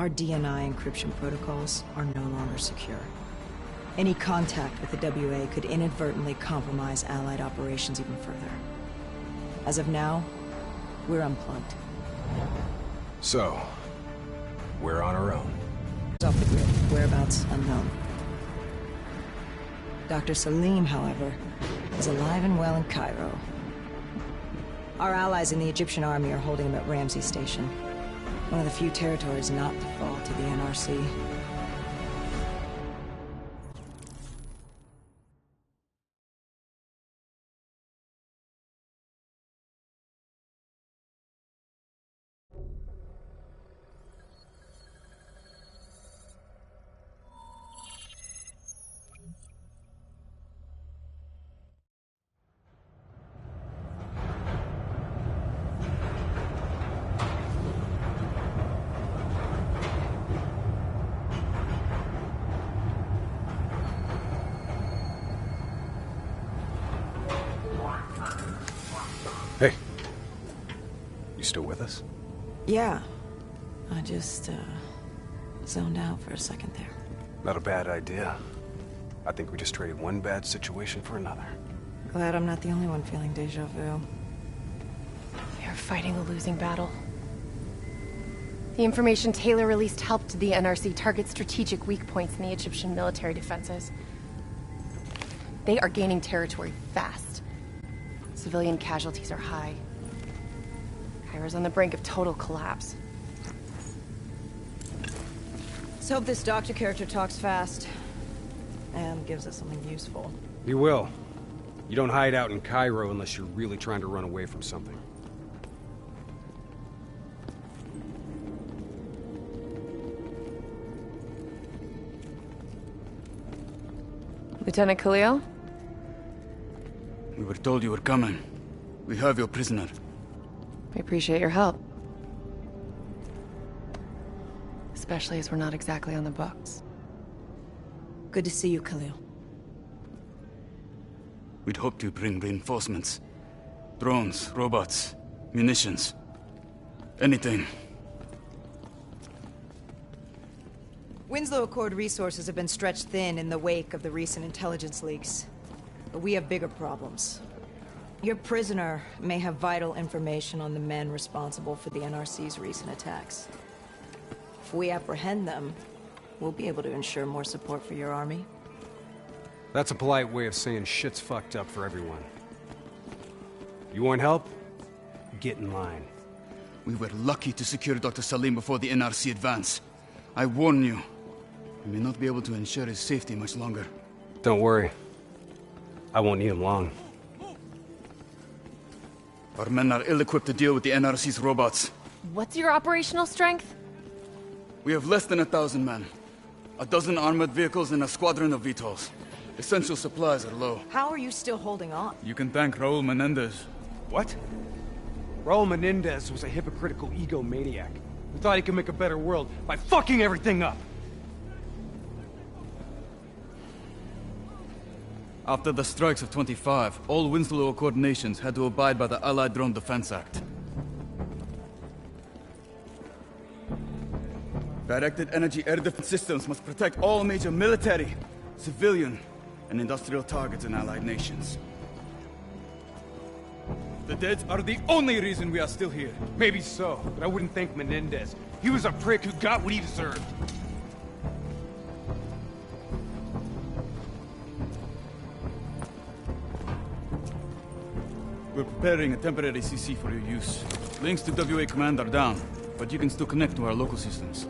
Our DNI encryption protocols are no longer secure. Any contact with the WA could inadvertently compromise Allied operations even further. As of now, we're unplugged. So, we're on our own. Off the grid, whereabouts unknown. Dr. Salim, however, is alive and well in Cairo. Our allies in the Egyptian army are holding him at Ramsey Station. One of the few territories not to fall to the NRC. Hey. You still with us? Yeah. I just, zoned out for a second there. Not a bad idea. I think we just traded one bad situation for another. Glad I'm not the only one feeling deja vu. We are fighting a losing battle. The information Taylor released helped the NRC target strategic weak points in the Egyptian military defenses. They are gaining territory fast. Civilian casualties are high. Cairo's on the brink of total collapse. Let's hope this doctor character talks fast and gives us something useful. He will. You don't hide out in Cairo unless you're really trying to run away from something. Lieutenant Khalil? We were told you were coming. We have your prisoner. We appreciate your help. Especially as we're not exactly on the books. Good to see you, Khalil. We'd hoped to bring reinforcements. Drones, robots, munitions. Anything. Winslow Accord resources have been stretched thin in the wake of the recent intelligence leaks. But we have bigger problems. Your prisoner may have vital information on the men responsible for the NRC's recent attacks. If we apprehend them, we'll be able to ensure more support for your army. That's a polite way of saying shit's fucked up for everyone. You want help? Get in line. We were lucky to secure Dr. Salim before the NRC advance. I warn you, we may not be able to ensure his safety much longer. Don't worry. I won't need him long. Our men are ill-equipped to deal with the NRC's robots. What's your operational strength? We have less than 1,000 men. 12 armored vehicles and a squadron of VTOLs. Essential supplies are low. How are you still holding on? You can thank Raul Menendez. What? Raul Menendez was a hypocritical egomaniac who thought he could make a better world by fucking everything up. After the strikes of 25, all Winslow Accord nations had to abide by the Allied Drone Defense Act. Directed energy air defense systems must protect all major military, civilian, and industrial targets in Allied nations. The dead are the only reason we are still here. Maybe so, but I wouldn't thank Menendez. He was a prick who got what he deserved. We're preparing a temporary CC for your use. Links to WA Command are down, but you can still connect to our local systems.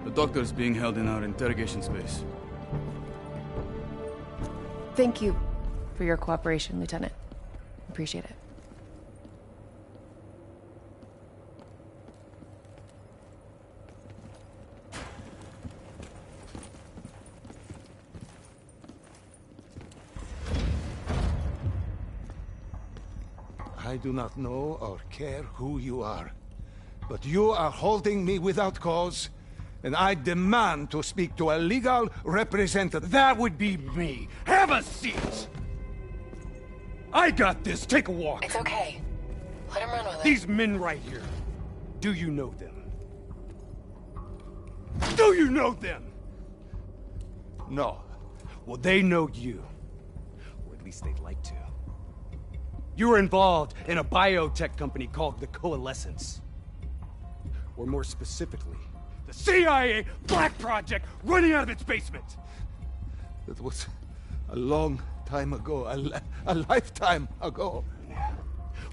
The doctor is being held in our interrogation space. Thank you for your cooperation, Lieutenant. Appreciate it. I do not know or care who you are, but you are holding me without cause, and I demand to speak to a legal representative. That would be me. Have a seat! I got this. Take a walk. It's okay. Let him run with it. These men right here. Do you know them? Do you know them? No. Well, they know you. Or at least they'd like to. You were involved in a biotech company called the Coalescence. Or more specifically, the CIA Black Project running out of its basement. That was a long time ago, a lifetime ago. Yeah.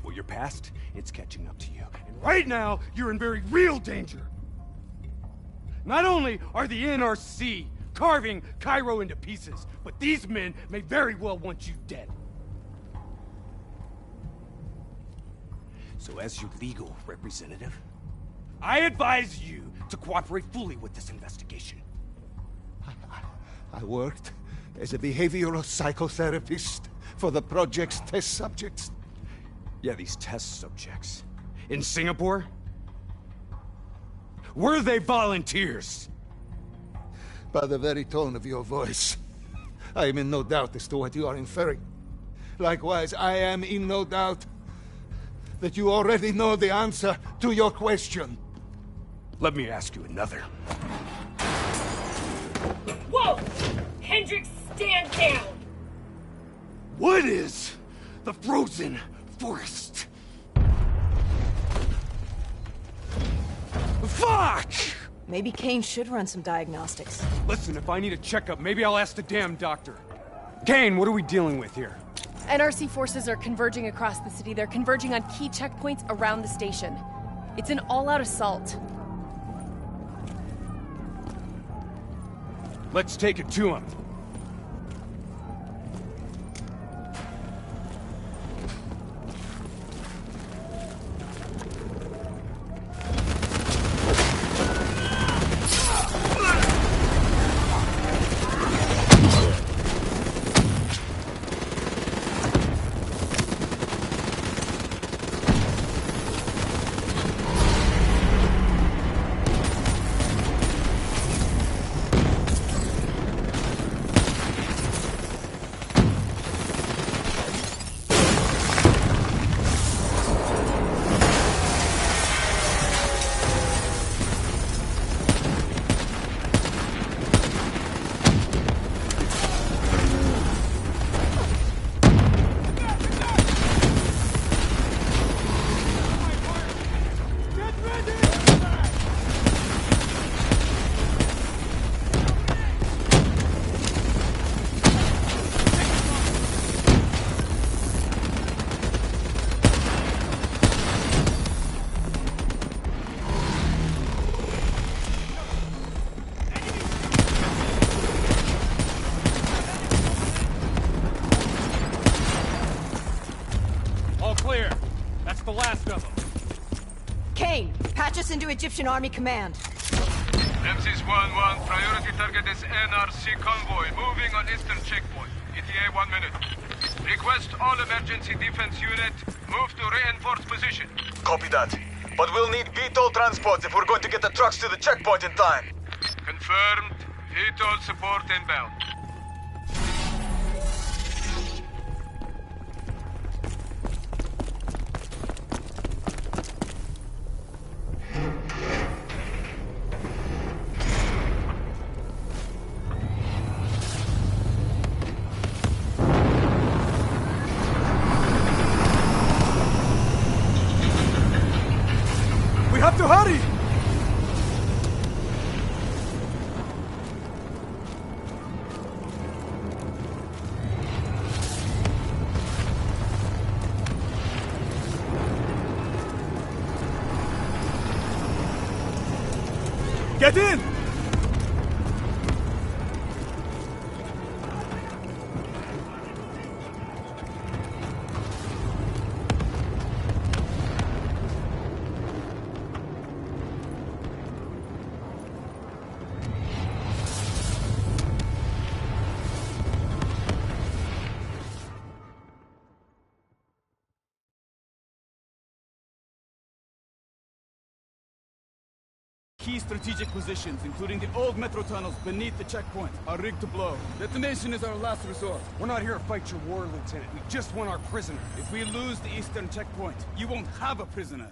Well, your past, it's catching up to you. And right now, you're in very real danger. Not only are the NRC carving Cairo into pieces, but these men may very well want you dead. So as your legal representative, I advise you to cooperate fully with this investigation. I worked as a behavioral psychotherapist for the project's test subjects. Yeah, these test subjects. In Singapore? Were they volunteers? By the very tone of your voice, I am in no doubt as to what you are inferring. Likewise, I am in no doubt that you already know the answer to your question. Let me ask you another. Whoa! Hendricks, stand down! What is the frozen forest? Fuck! Maybe Kane should run some diagnostics. Listen, if I need a checkup, maybe I'll ask the damn doctor. Kane, what are we dealing with here? NRC forces are converging across the city. They're converging on key checkpoints around the station. It's an all-out assault. Let's take it to him. the last of them. Kane, patch us into Egyptian Army Command. MC's 1-1, priority target is NRC convoy, moving on eastern checkpoint. ETA 1 minute. Request all emergency defense unit, move to reinforced position. Copy that. But we'll need VTOL transports if we're going to get the trucks to the checkpoint in time. Confirmed. VTOL support inbound. We have to hurry! Get in! Key strategic positions, including the old metro tunnels beneath the checkpoint, are rigged to blow. Detonation is our last resort. We're not here to fight your war, Lieutenant. We just want our prisoner. If we lose the eastern checkpoint, you won't have a prisoner.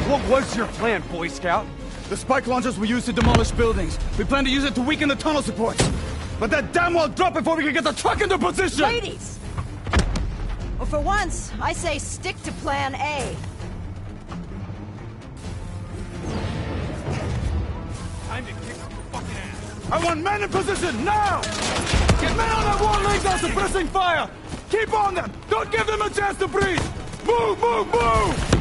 What was your plan, Boy Scout? The spike launchers we used to demolish buildings. We plan to use it to weaken the tunnel supports. But that damn well drop before we can get the truck into position! Ladies! Well, for once, I say stick to plan A. Time to kick up the fucking ass. I want men in position, now! Get men on that wall laying down suppressing fire! Keep on them! Don't give them a chance to breathe! Move, move, move!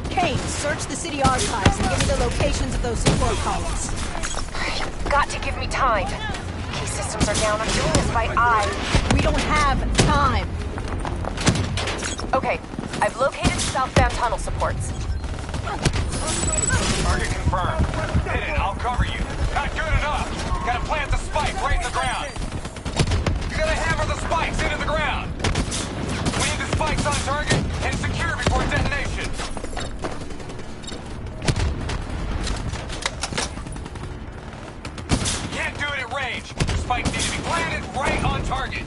Kane, search the city archives and give me the locations of those support columns. You've got to give me time. Key systems are down. I'm doing this by eye. We don't have time. Okay, I've located southbound tunnel supports. Target confirmed. Hit it, I'll cover you. Not good enough. Gotta plant the spike right in the ground. You gotta hammer the spikes into the ground. We need the spikes on target and secure before detonation. Can't do it at range. The spikes need to be planted right on target.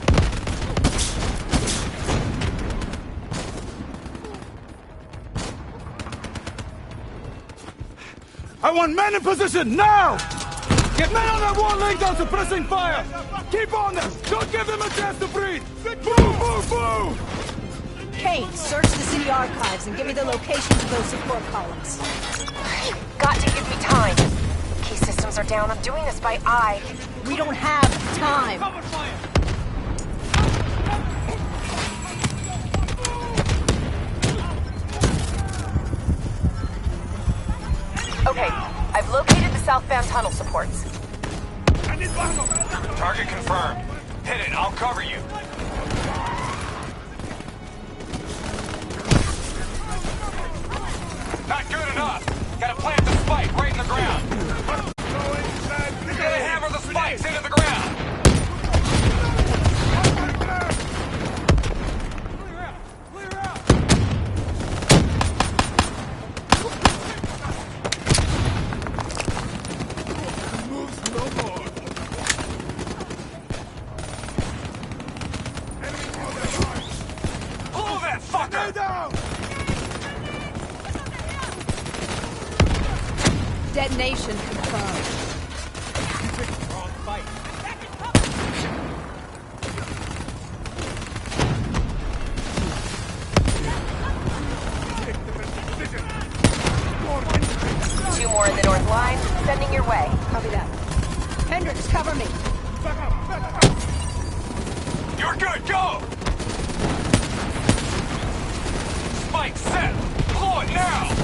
I want men in position, now! Get men on that wall laying down suppressing fire! Keep on them! Don't give them a chance to breathe! Move, move, move! Kane, search the city archives and give me the locations of those support columns. You've got to give me time. Key systems are down. I'm doing this by eye. We don't have time. Cover fire! Okay, I've located the southbound tunnel supports. Target confirmed. Hit it, I'll cover you. Not good enough. Gotta plant the spike right in the ground. You gotta hammer the spikes into the ground. Detonation confirmed. Wrong fight. 2 more in the north line, sending your way. Copy that. Hendricks, cover me. You're good, go! Spike set! Pull it now!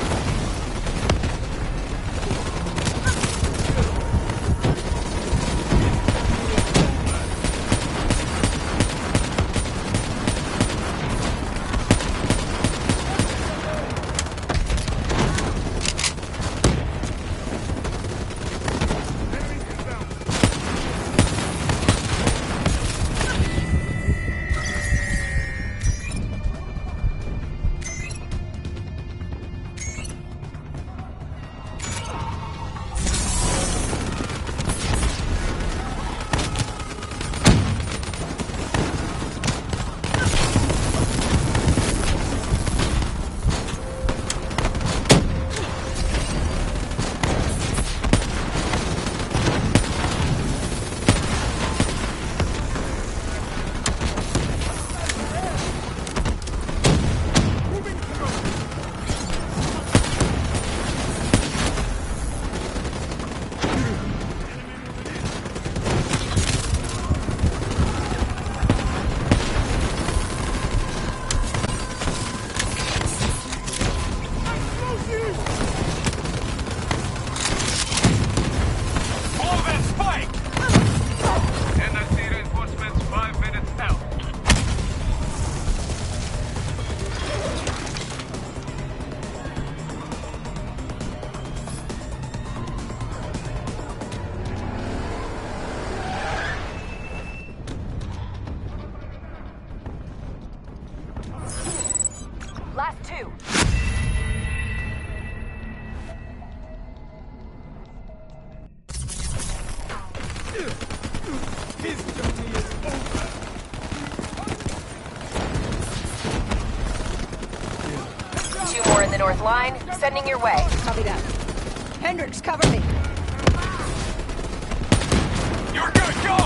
Last 2. His journey is over. 2 more in the north line, sending your way. Copy that. Hendricks, cover me. You're good, go!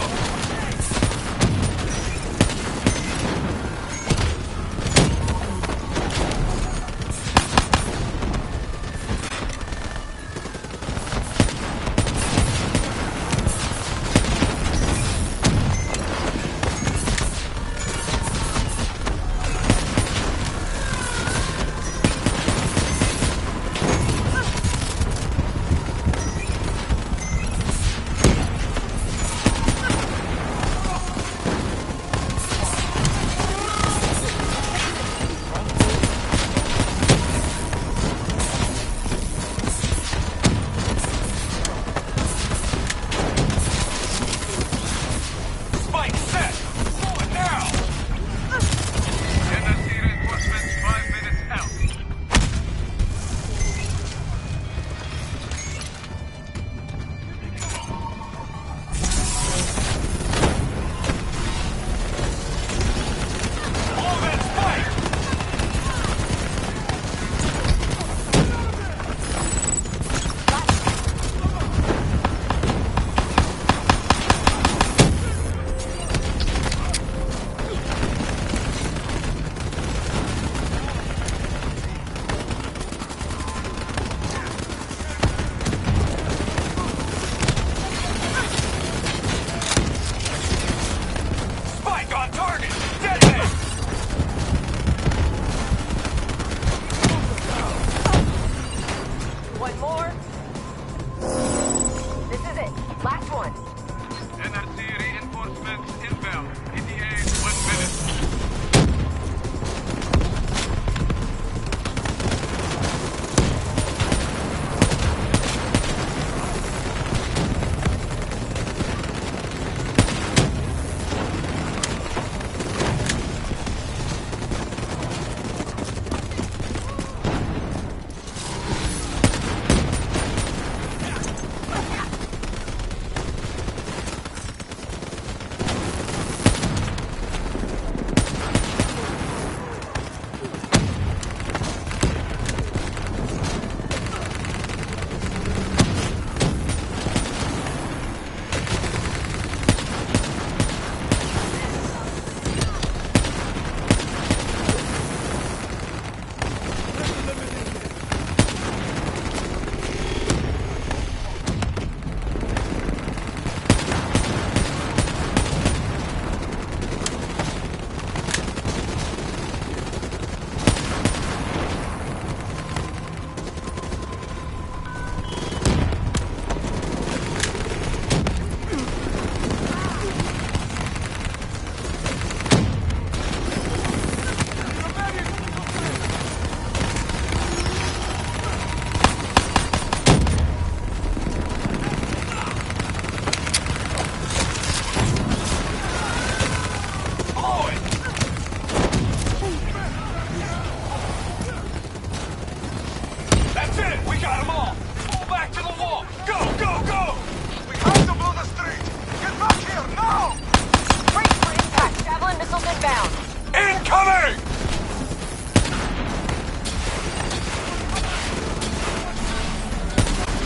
Missiles inbound. Incoming!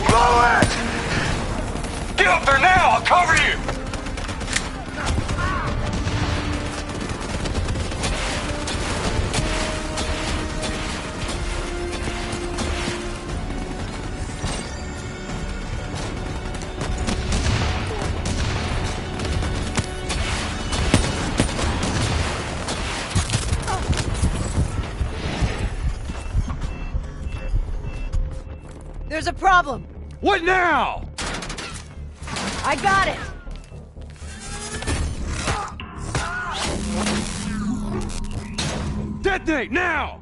Blow it! Get up there now! I'll cover you! There's a problem. What now? I got it. Detonate now!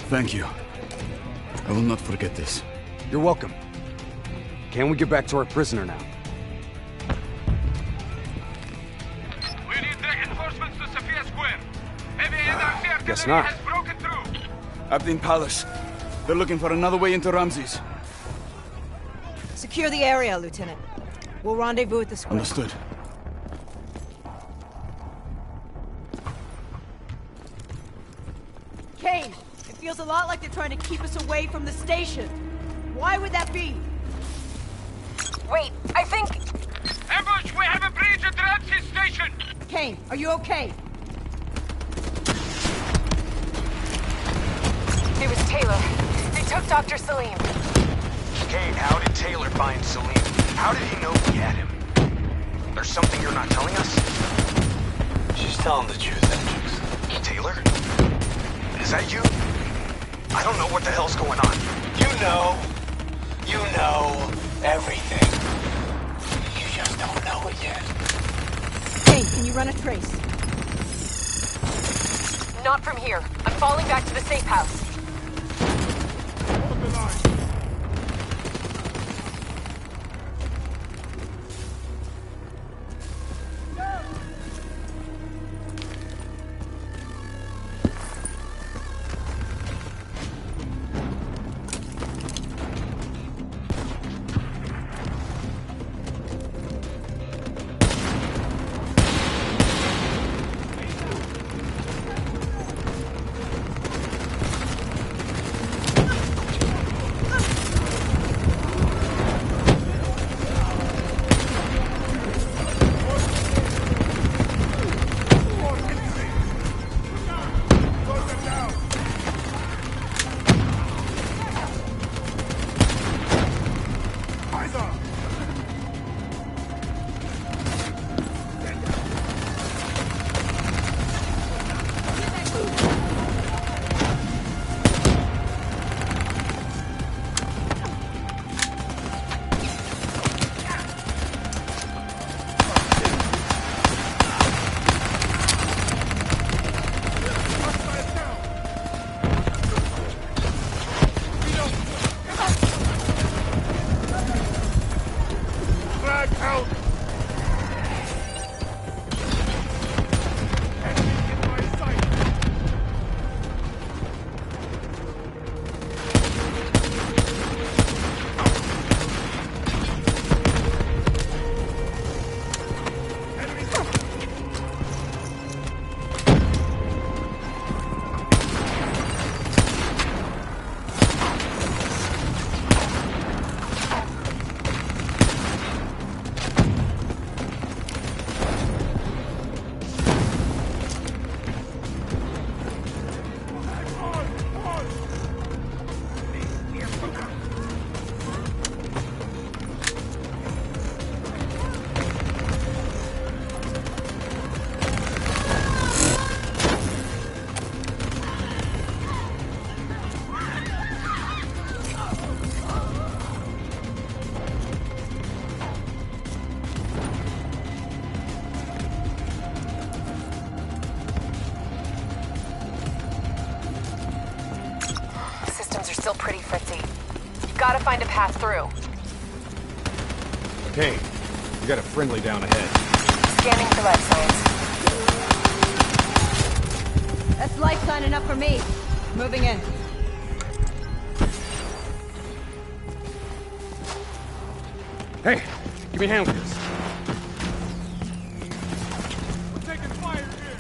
Thank you. I will not forget this. You're welcome. Can we get back to our prisoner now? We need reinforcements to Sophia Square. Heavy NRC Guess artillery not. has broken through. Abdin Palace. They're looking for another way into Ramses. Secure the area, Lieutenant. We'll rendezvous at the square. Understood. Kane, it feels a lot like they're trying to keep us away from the station. Why would that be? Wait, I think... Ambush! We have a breach at Ramses Station! Kane, are you okay? It was Taylor. They took Dr. Salim. Kate, how did Taylor find Salim? How did he know we had him? There's something you're not telling us? She's telling the truth, Hendricks. Taylor? Is that you? I don't know what the hell's going on. You know everything. You just don't know it yet. Kane, can you run a trace? Not from here. I'm falling back to the safe house. still pretty fritzy. You've gotta find a path through. Okay, we got a friendly down ahead. Scanning for life signs. That's life sign enough for me. Moving in. Hey, give me a hand with this. We're taking fire here!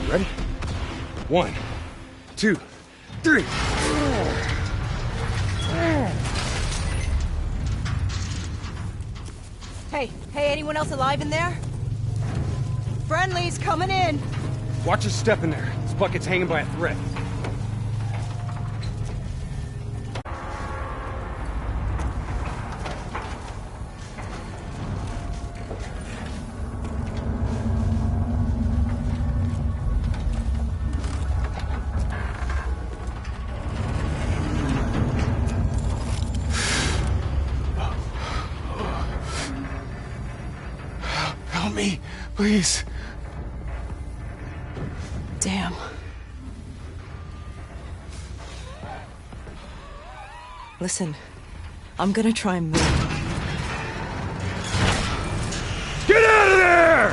Ready? 1, 2, 3. Hey, anyone else alive in there? Friendly's coming in. Watch your step in there. This bucket's hanging by a thread. Help me, please. Damn. Listen, I'm gonna try and move. Get out of there!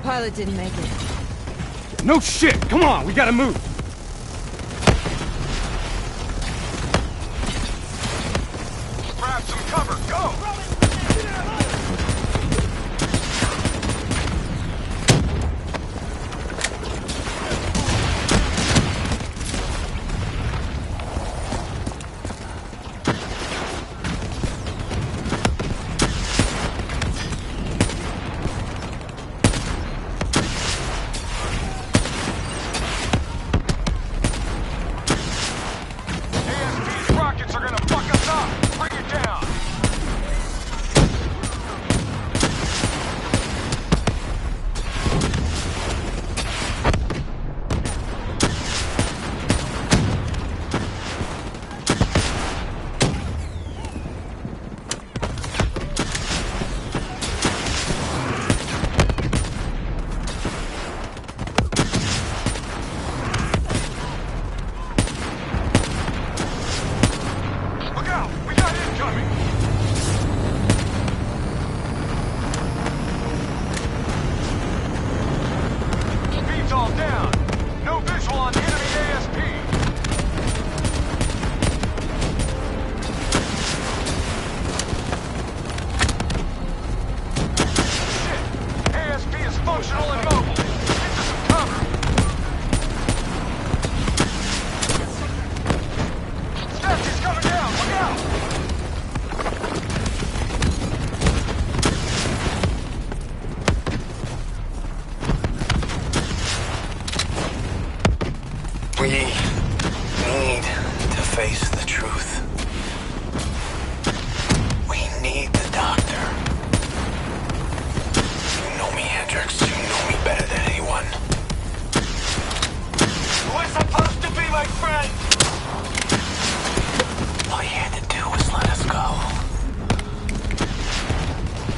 Pilot didn't make it. No shit! Come on, we gotta move! Grab some cover, go! Rockets are gonna fuck us up! Bring it down! Look out! We got incoming! Speed's all down. No visual on enemy ASP. Shit! ASP is functional and mobile. Get to some cover. Statue's coming down! Look out! We need to face the truth. We need the doctor. You know me, Hendrix. You know me better than anyone. We're supposed to be my friend! All he had to do was let us go.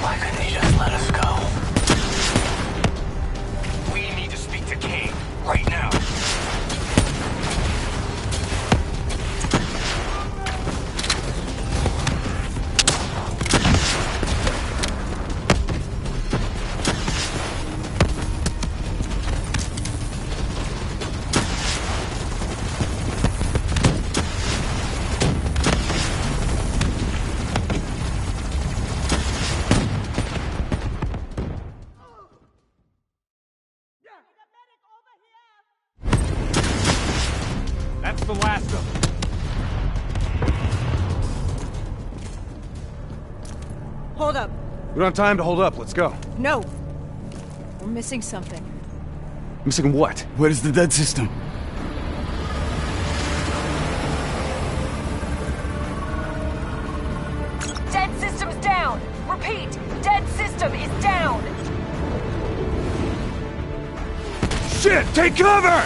Why couldn't he just let us go? We need to speak to Kane right now. That's the last of them. Hold up. We don't have time to hold up. Let's go. No. We're missing something. Missing what? Where is the dead system? Dead system's down! Repeat, dead system is down! Shit! Take cover!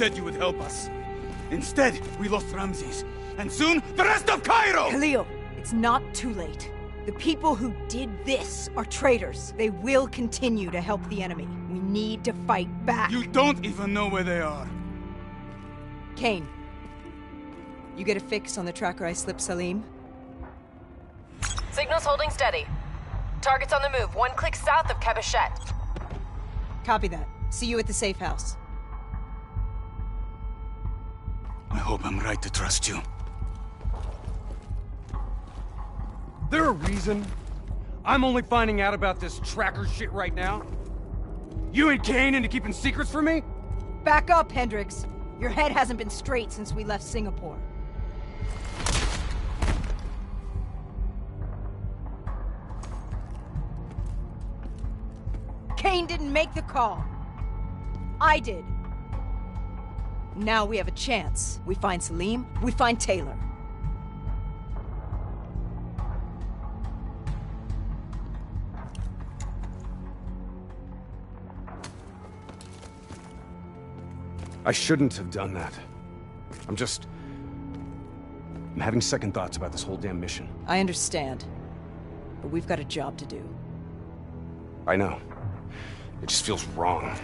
said you would help us. Instead, we lost Ramses. And soon, the rest of Cairo! Khalil, it's not too late. The people who did this are traitors. They will continue to help the enemy. We need to fight back. You don't even know where they are. Kane, you get a fix on the tracker I slipped Salim? Signal's holding steady. Target's on the move, 1 click south of Cabochette. Copy that. See you at the safe house. I hope I'm right to trust you. There a reason I'm only finding out about this tracker shit right now? You and Kane into keeping secrets from me? Back up, Hendricks. Your head hasn't been straight since we left Singapore. Kane didn't make the call. I did. Now we have a chance. We find Salim, we find Taylor. I shouldn't have done that. I'm having second thoughts about this whole damn mission. I understand. But we've got a job to do. I know. It just feels wrong.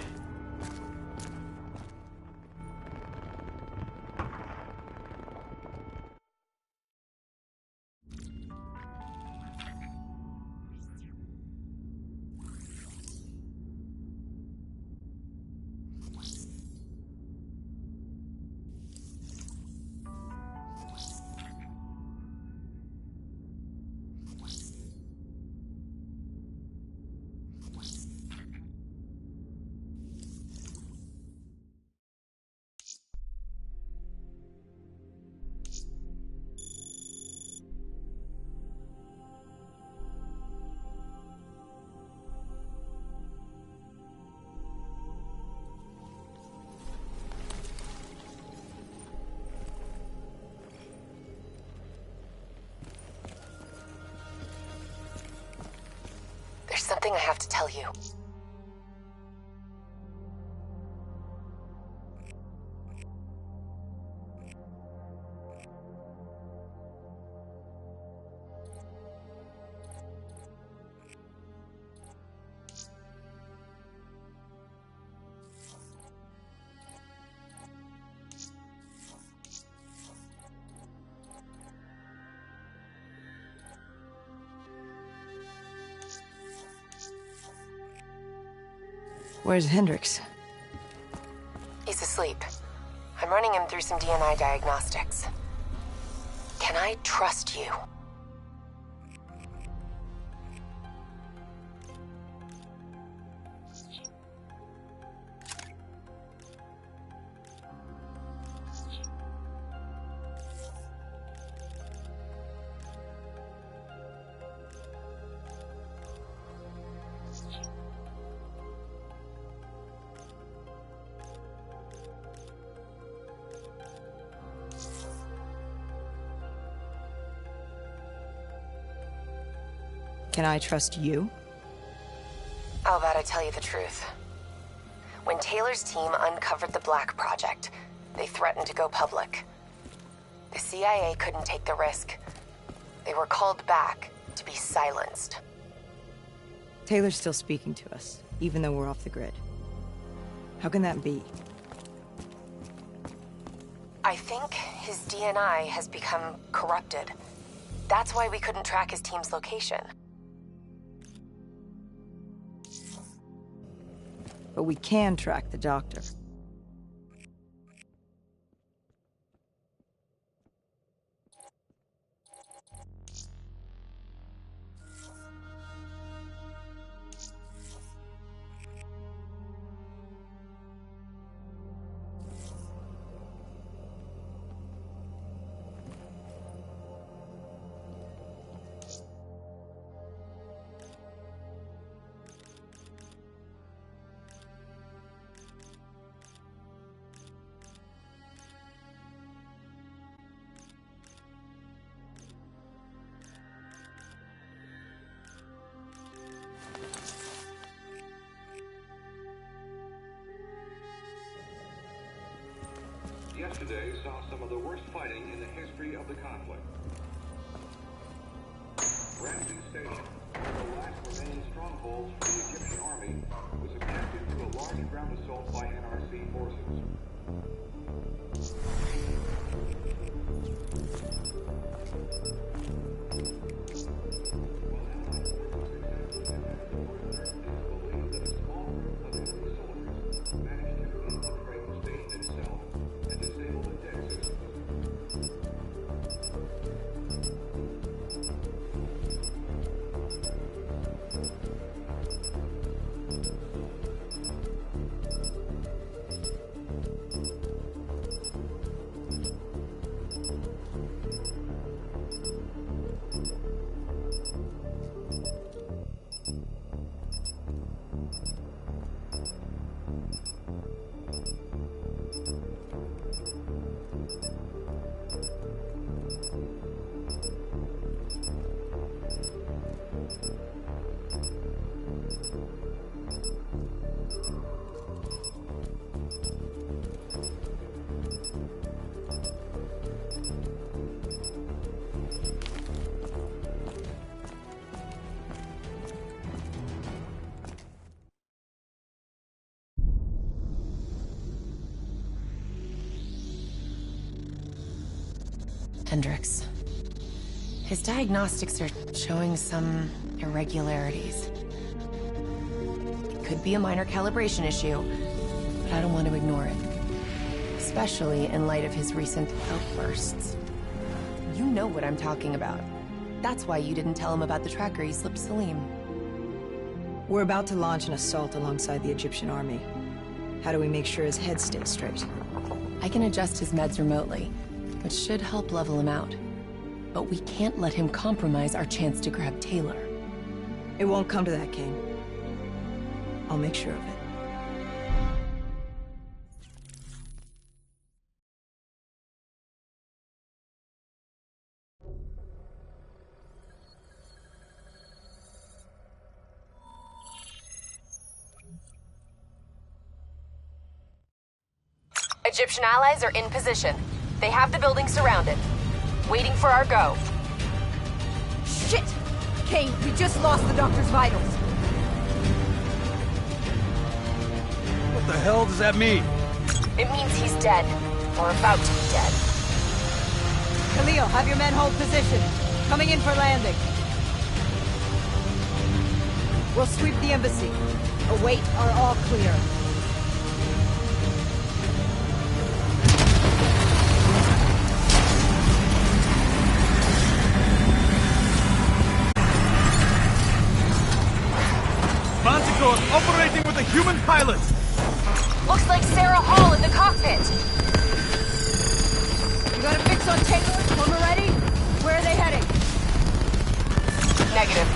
There's something I have to tell you. Where's Hendricks? He's asleep. I'm running him through some DNI diagnostics. Can I trust you? Can I trust you? How about I tell you the truth? When Taylor's team uncovered the Black Project, they threatened to go public. The CIA couldn't take the risk. They were called back to be silenced. Taylor's still speaking to us, even though we're off the grid. How can that be? I think his DNI has become corrupted. That's why we couldn't track his team's location. But we can track the doctor. Yesterday saw some of the worst fighting in the history of the conflict. Ramsey Station, one of the last remaining strongholds for the Egyptian army, was subjected to a large ground assault by NRC forces. Hendricks. His diagnostics are showing some irregularities. It could be a minor calibration issue, but I don't want to ignore it. Especially in light of his recent outbursts. You know what I'm talking about. That's why you didn't tell him about the tracker he slipped Salim. We're about to launch an assault alongside the Egyptian army. How do we make sure his head stays straight? I can adjust his meds remotely, which should help level him out. But we can't let him compromise our chance to grab Taylor. It won't come to that, Kane. I'll make sure of it. Egyptian allies are in position. They have the building surrounded. Waiting for our go. Shit! Kane, we just lost the doctor's vitals. What the hell does that mean? It means he's dead. Or about to be dead. Khalil, have your men hold position. Coming in for landing. We'll sweep the embassy. Await our all clear. Manticore operating with a human pilot! Looks like Sarah Hall in the cockpit! You got a fix on Taylor? When we're ready? Where are they heading? Negative.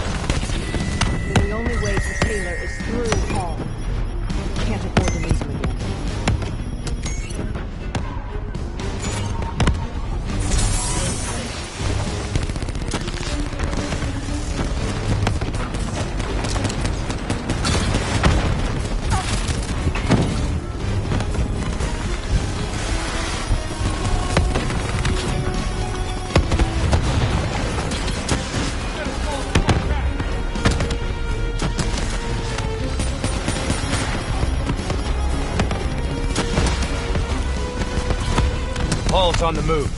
Then the only way to Taylor is through Hall. Can't afford to lose him again. Hall's on the move.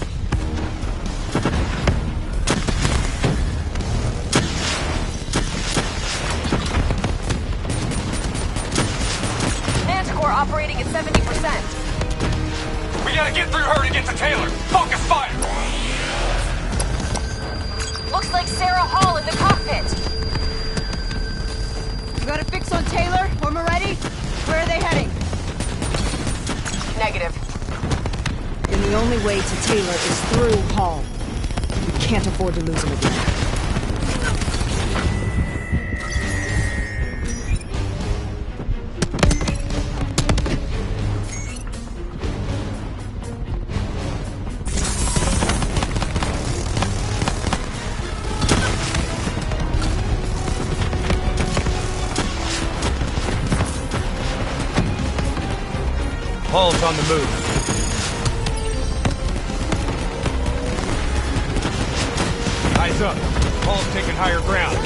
Manticore operating at 70%. We gotta get through her to get to Taylor. Focus fire! Looks like Sarah Hall in the cockpit. You got a fix on Taylor? When we're ready? Where are they heading? Negative. Then the only way to Taylor is through Hall. We can't afford to lose him again. Hall's on the move. up. Paul's taking higher ground.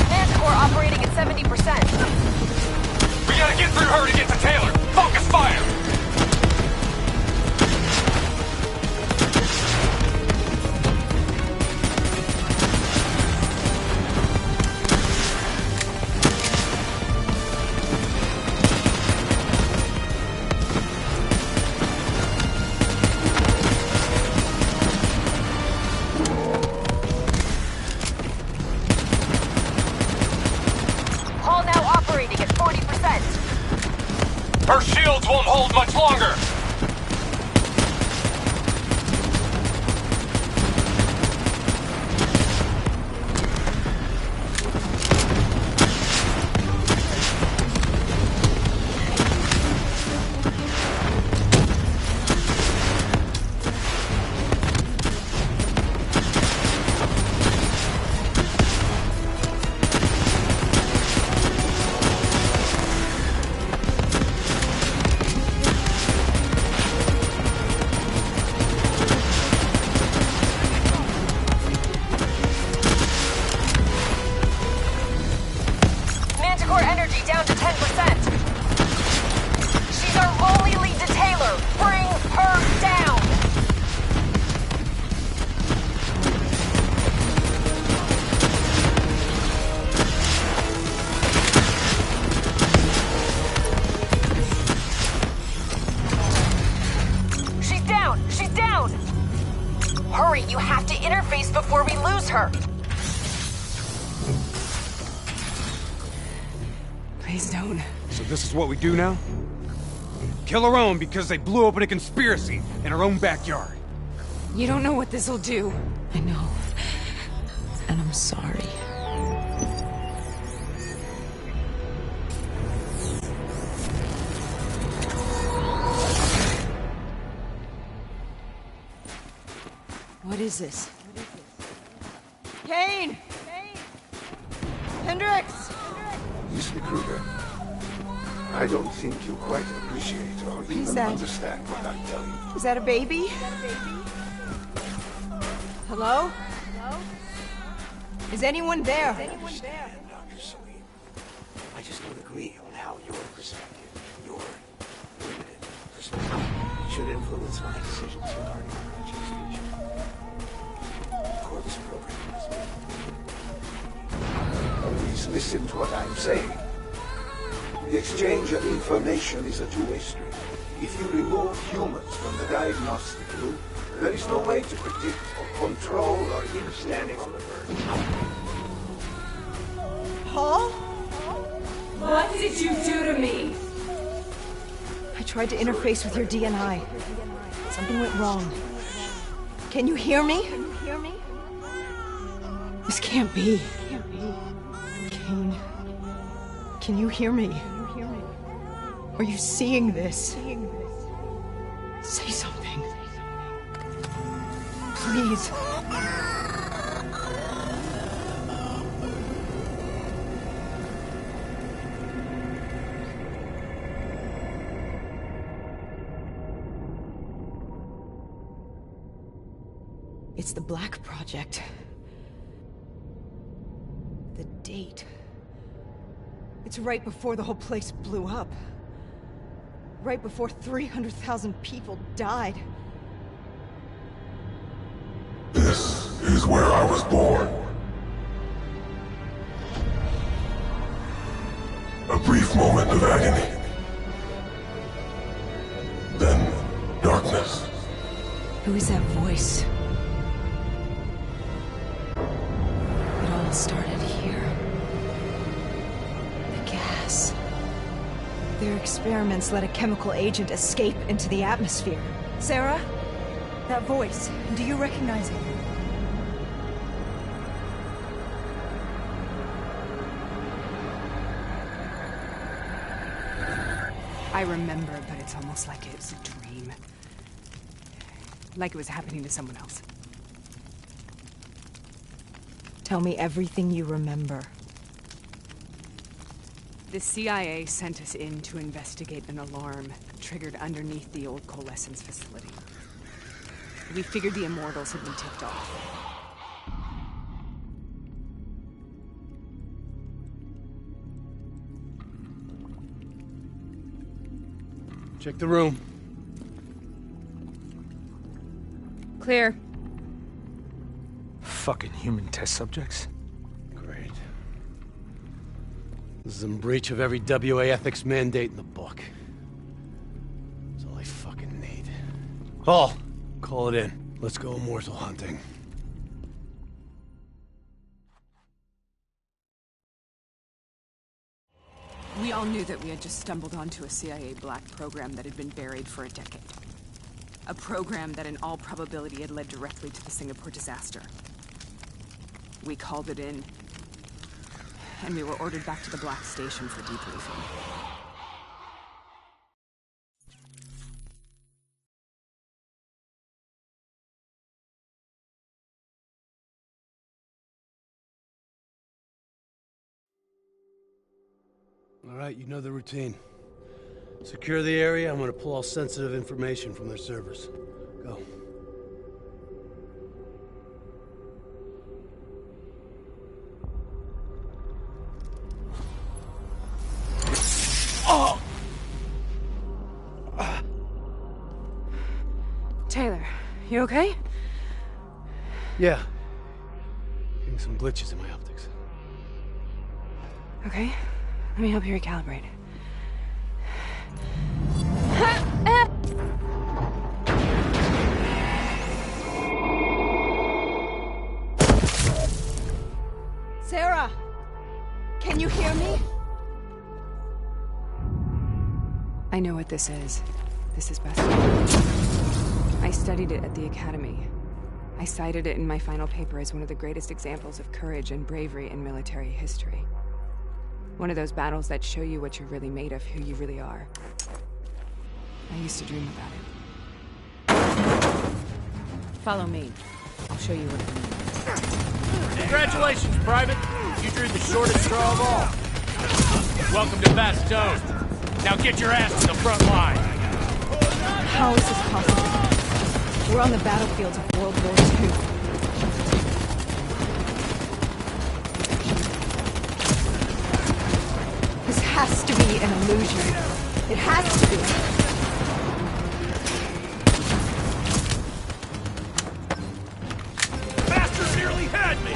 Manticore operating at 70%. We gotta get through her to get to Taylor. Focus fire! Hall now operating at 40%. Her shields won't hold much longer! Manticore energy down to 10%. She's our only lead to Taylor. Bring her down. She's down. She's down. Hurry, you have to interface before we lose her. Please don't. So this is what we do now? Kill our own because they blew open a conspiracy in our own backyard. You don't know what this'll do. I know. And I'm sorry. What is this? Kane! Hendricks! Mr. Kruger, I don't think you quite appreciate or even that? understand what I tell you. Is that a baby? Hello? Is anyone there? Dr. Salim. I just don't agree on how your perspective, your limited perspective, should influence my decisions regarding Reggie's future. Corpse program is me. Please listen to what I'm saying. The exchange of information is a two-way street. If you remove humans from the diagnostic loop, there is no way to predict or control or even standing on the verge. Paul? What did you do to me? I tried to interface with your DNI. Something went wrong. Can you hear me? This can't be. Kane, can you hear me? Are you seeing this? Say something. Please. It's the Black Project. The date. It's right before the whole place blew up. Right before 300,000 people died. This is where I was born. A brief moment of agony. Then, darkness. Who is that voice? It all started here. The gas. Their experiments let a chemical agent escape into the atmosphere. Sarah? That voice, do you recognize it? I remember, but it's almost like it was a dream. Like it was happening to someone else. Tell me everything you remember. The CIA sent us in to investigate an alarm triggered underneath the old coalescence facility. We figured the Immortals had been tipped off. Check the room. Clear. Fucking human test subjects. Great. This is in breach of every WA ethics mandate in the book. That's all I fucking need. Paul, call it in. Let's go immortal hunting. We all knew that we had just stumbled onto a CIA black program that had been buried for a decade. A program that in all probability had led directly to the Singapore disaster. We called it in, and we were ordered back to the Black Station for debriefing. All right, you know the routine. Secure the area. I'm gonna pull all sensitive information from their servers. Go. Oh! Taylor, you okay? Yeah. Getting some glitches in my optics. Okay. Let me help you recalibrate. Sarah! Can you hear me? I know what this is. This is best. I studied it at the Academy. I cited it in my final paper as one of the greatest examples of courage and bravery in military history. One of those battles that show you what you're really made of, who you really are. I used to dream about it. Follow me. I'll show you what it means. Congratulations, Private. You drew the shortest straw of all. Welcome to Bastogne. Now get your ass to the front line. How is this possible? We're on the battlefields of World War II. This has to be an illusion. It has to be. Bastard nearly had me!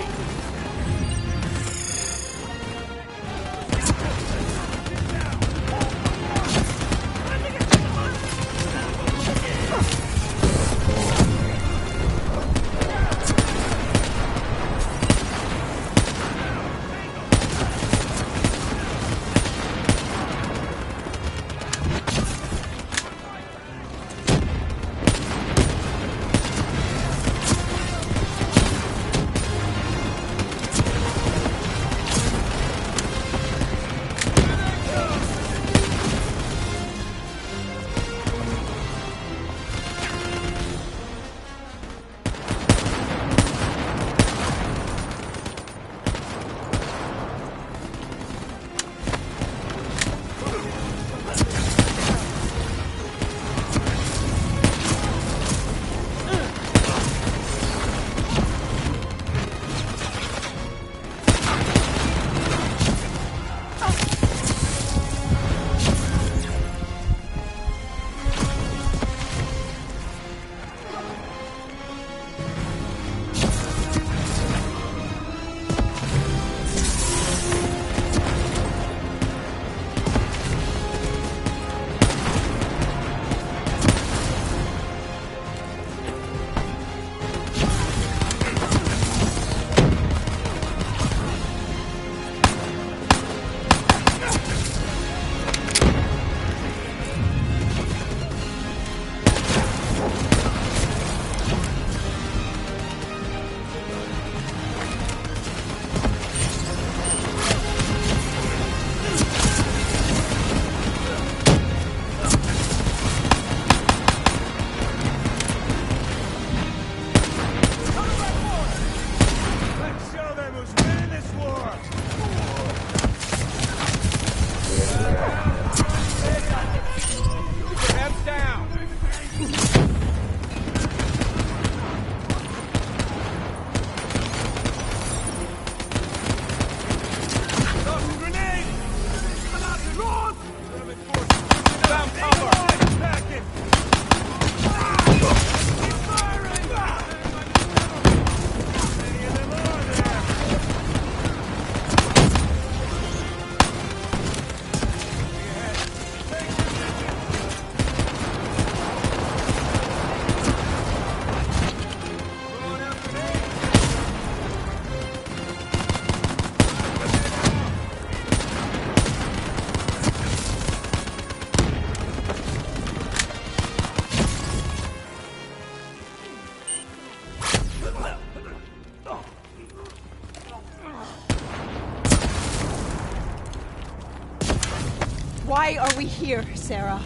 Why are we here, Sarah?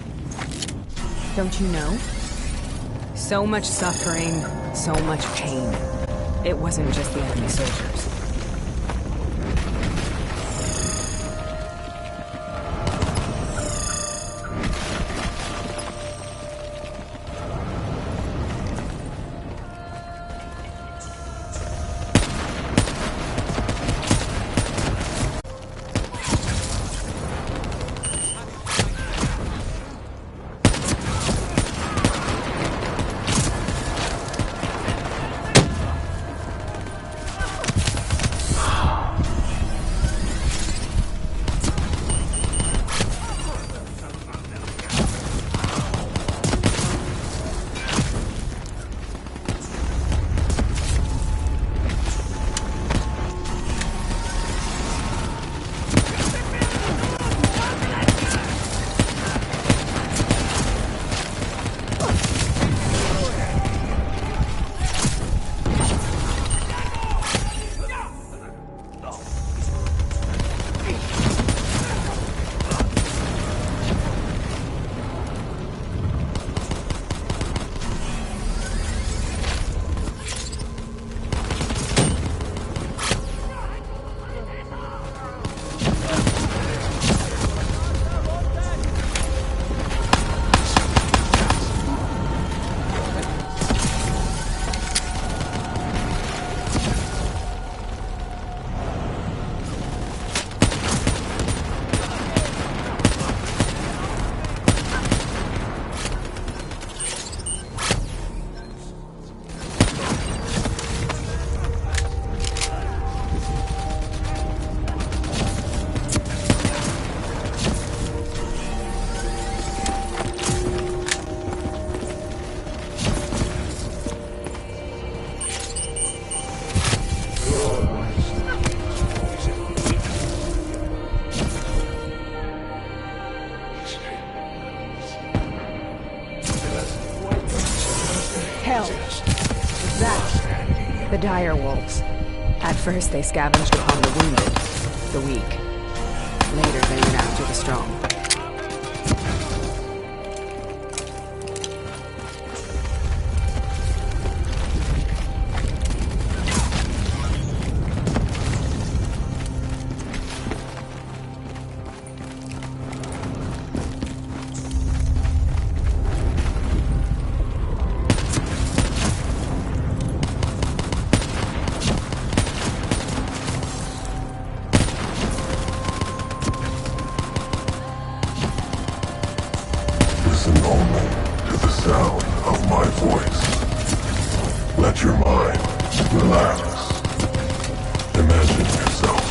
Don't you know? So much suffering, so much pain. It wasn't just the enemy soldiers. The dire wolves. At first they scavenged upon the wounded, the weak. Later they went after the strong. Listen only to the sound of my voice. Let your mind relax. Imagine yourself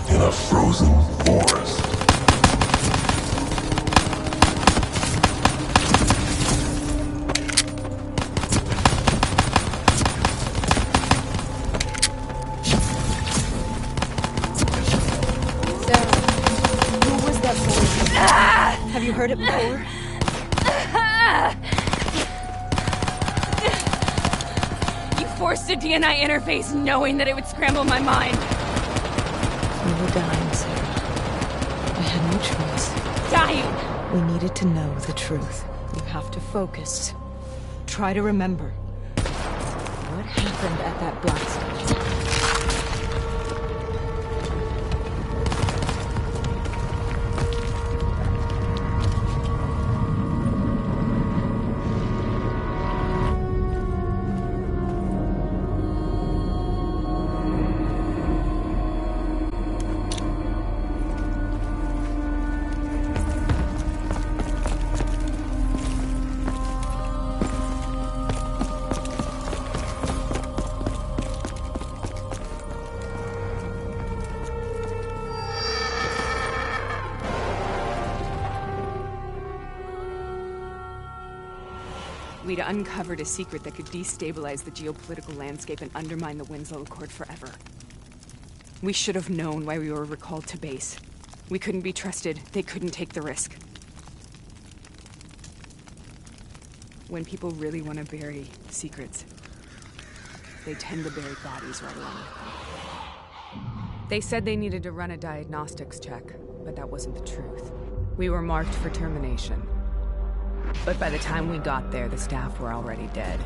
in a frozen forest. Who was that voice? Have you heard it before? You forced a DNI interface knowing that it would scramble my mind. We were dying, Sarah. I had no choice. Dying! We needed to know the truth. You have to focus. Try to remember. What happened at that blast station? We'd uncovered a secret that could destabilize the geopolitical landscape and undermine the Winslow Accord forever. We should have known why we were recalled to base. We couldn't be trusted. They couldn't take the risk. When people really want to bury secrets, they tend to bury bodies right along with them. They said they needed to run a diagnostics check, but that wasn't the truth. We were marked for termination. But by the time we got there, the staff were already dead.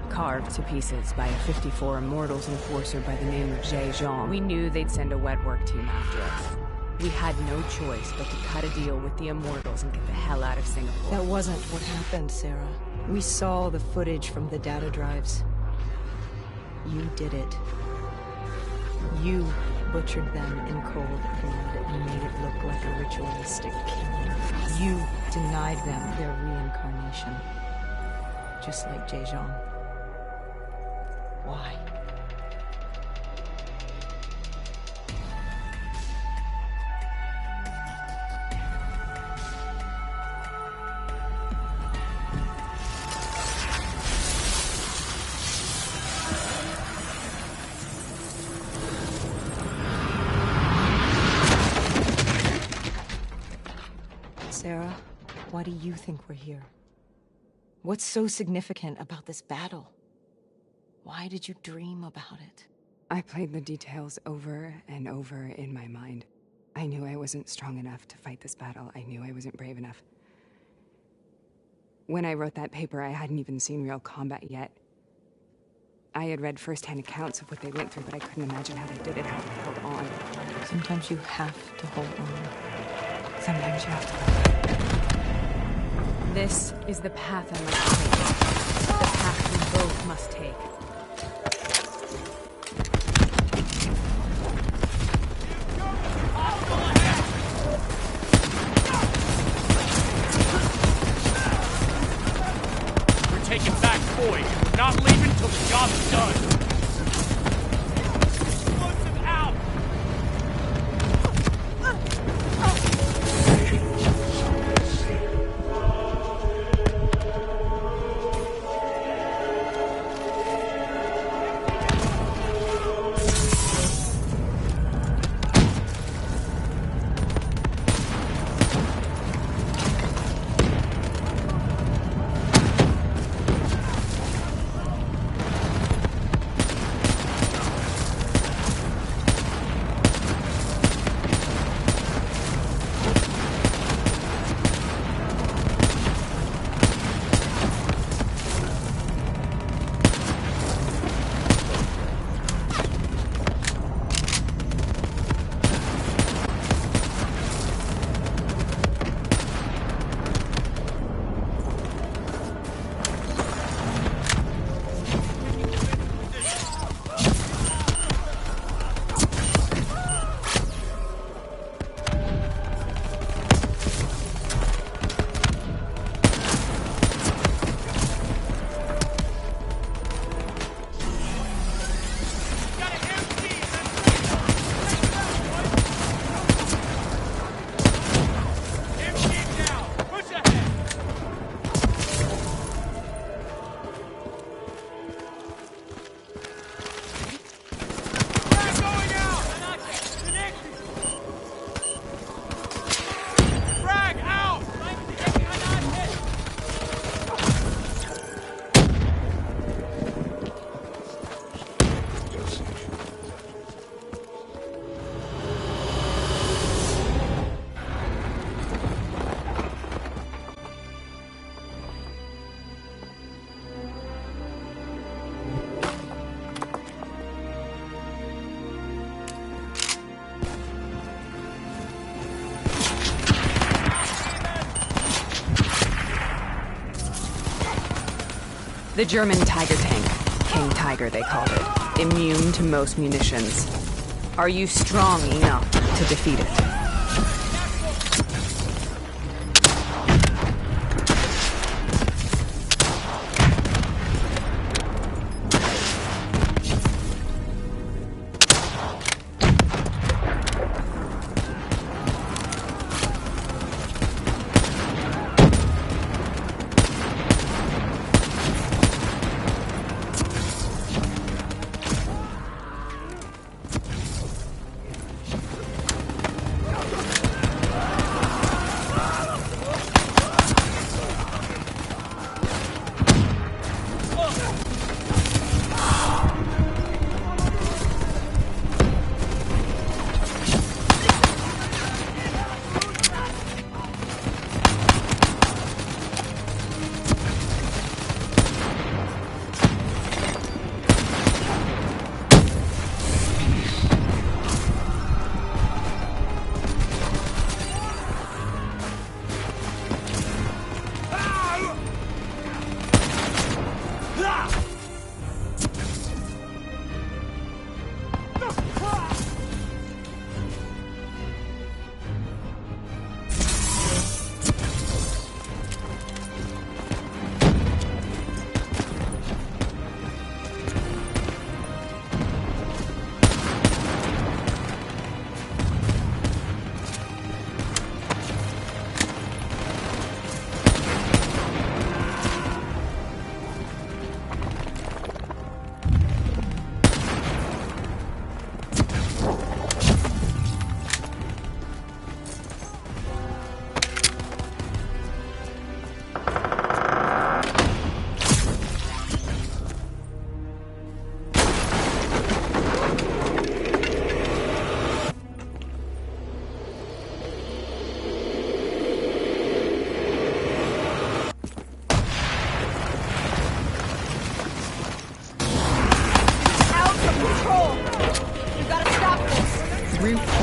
Carved to pieces by a 54 Immortals enforcer by the name of Jay Zhang. We knew they'd send a wet work team after us. We had no choice but to cut a deal with the Immortals and get the hell out of Singapore. That wasn't what happened, Sarah. We saw the footage from the data drives. You did it. You butchered them in cold blood and made it look like a ritualistic killing. You denied them their reincarnation. Just like Jay Zhang. Why? Sarah, why do you think we're here? What's so significant about this battle? Why did you dream about it? I played the details over and over in my mind. I knew I wasn't strong enough to fight this battle. I knew I wasn't brave enough. When I wrote that paper, I hadn't even seen real combat yet. I had read first-hand accounts of what they went through, but I couldn't imagine how they did it, how they held on. Sometimes you have to hold on. Sometimes you have to. This is the path I must take. The path we both must take. We're taking back Boyd, and we're not leaving till the job's done. Explosive out! The German Tiger tank. King Tiger, they called it. Immune to most munitions. Are you strong enough to defeat it?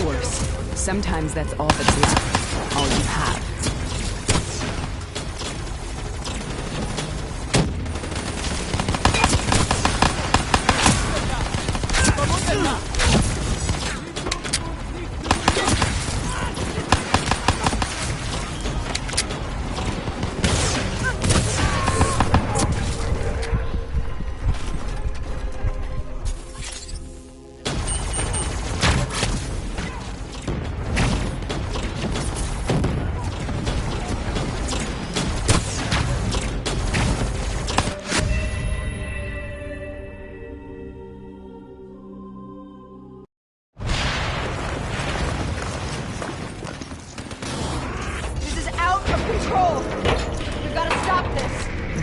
force. Sometimes that's all that's left. All you have.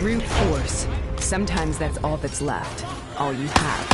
Brute force. Sometimes that's all that's left. All you have.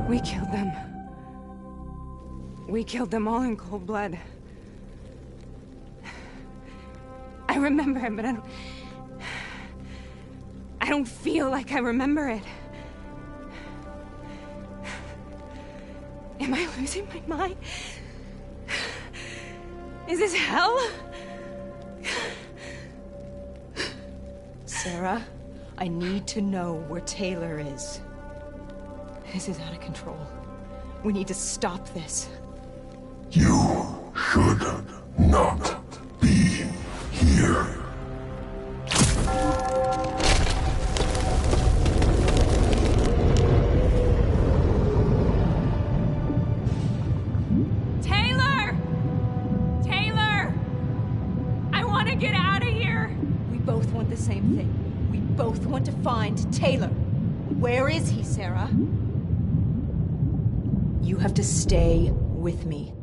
We killed them. We killed them all in cold blood. I remember it, but I don't feel like I remember it. Am I losing my mind? Is this hell? Sarah, I need to know where Taylor is. This is out of control. We need to stop this. You should not be here. Taylor! Taylor! I want to get out of here! We both want the same thing. We both want to find Taylor. Where is he, Sarah? You have to stay with me.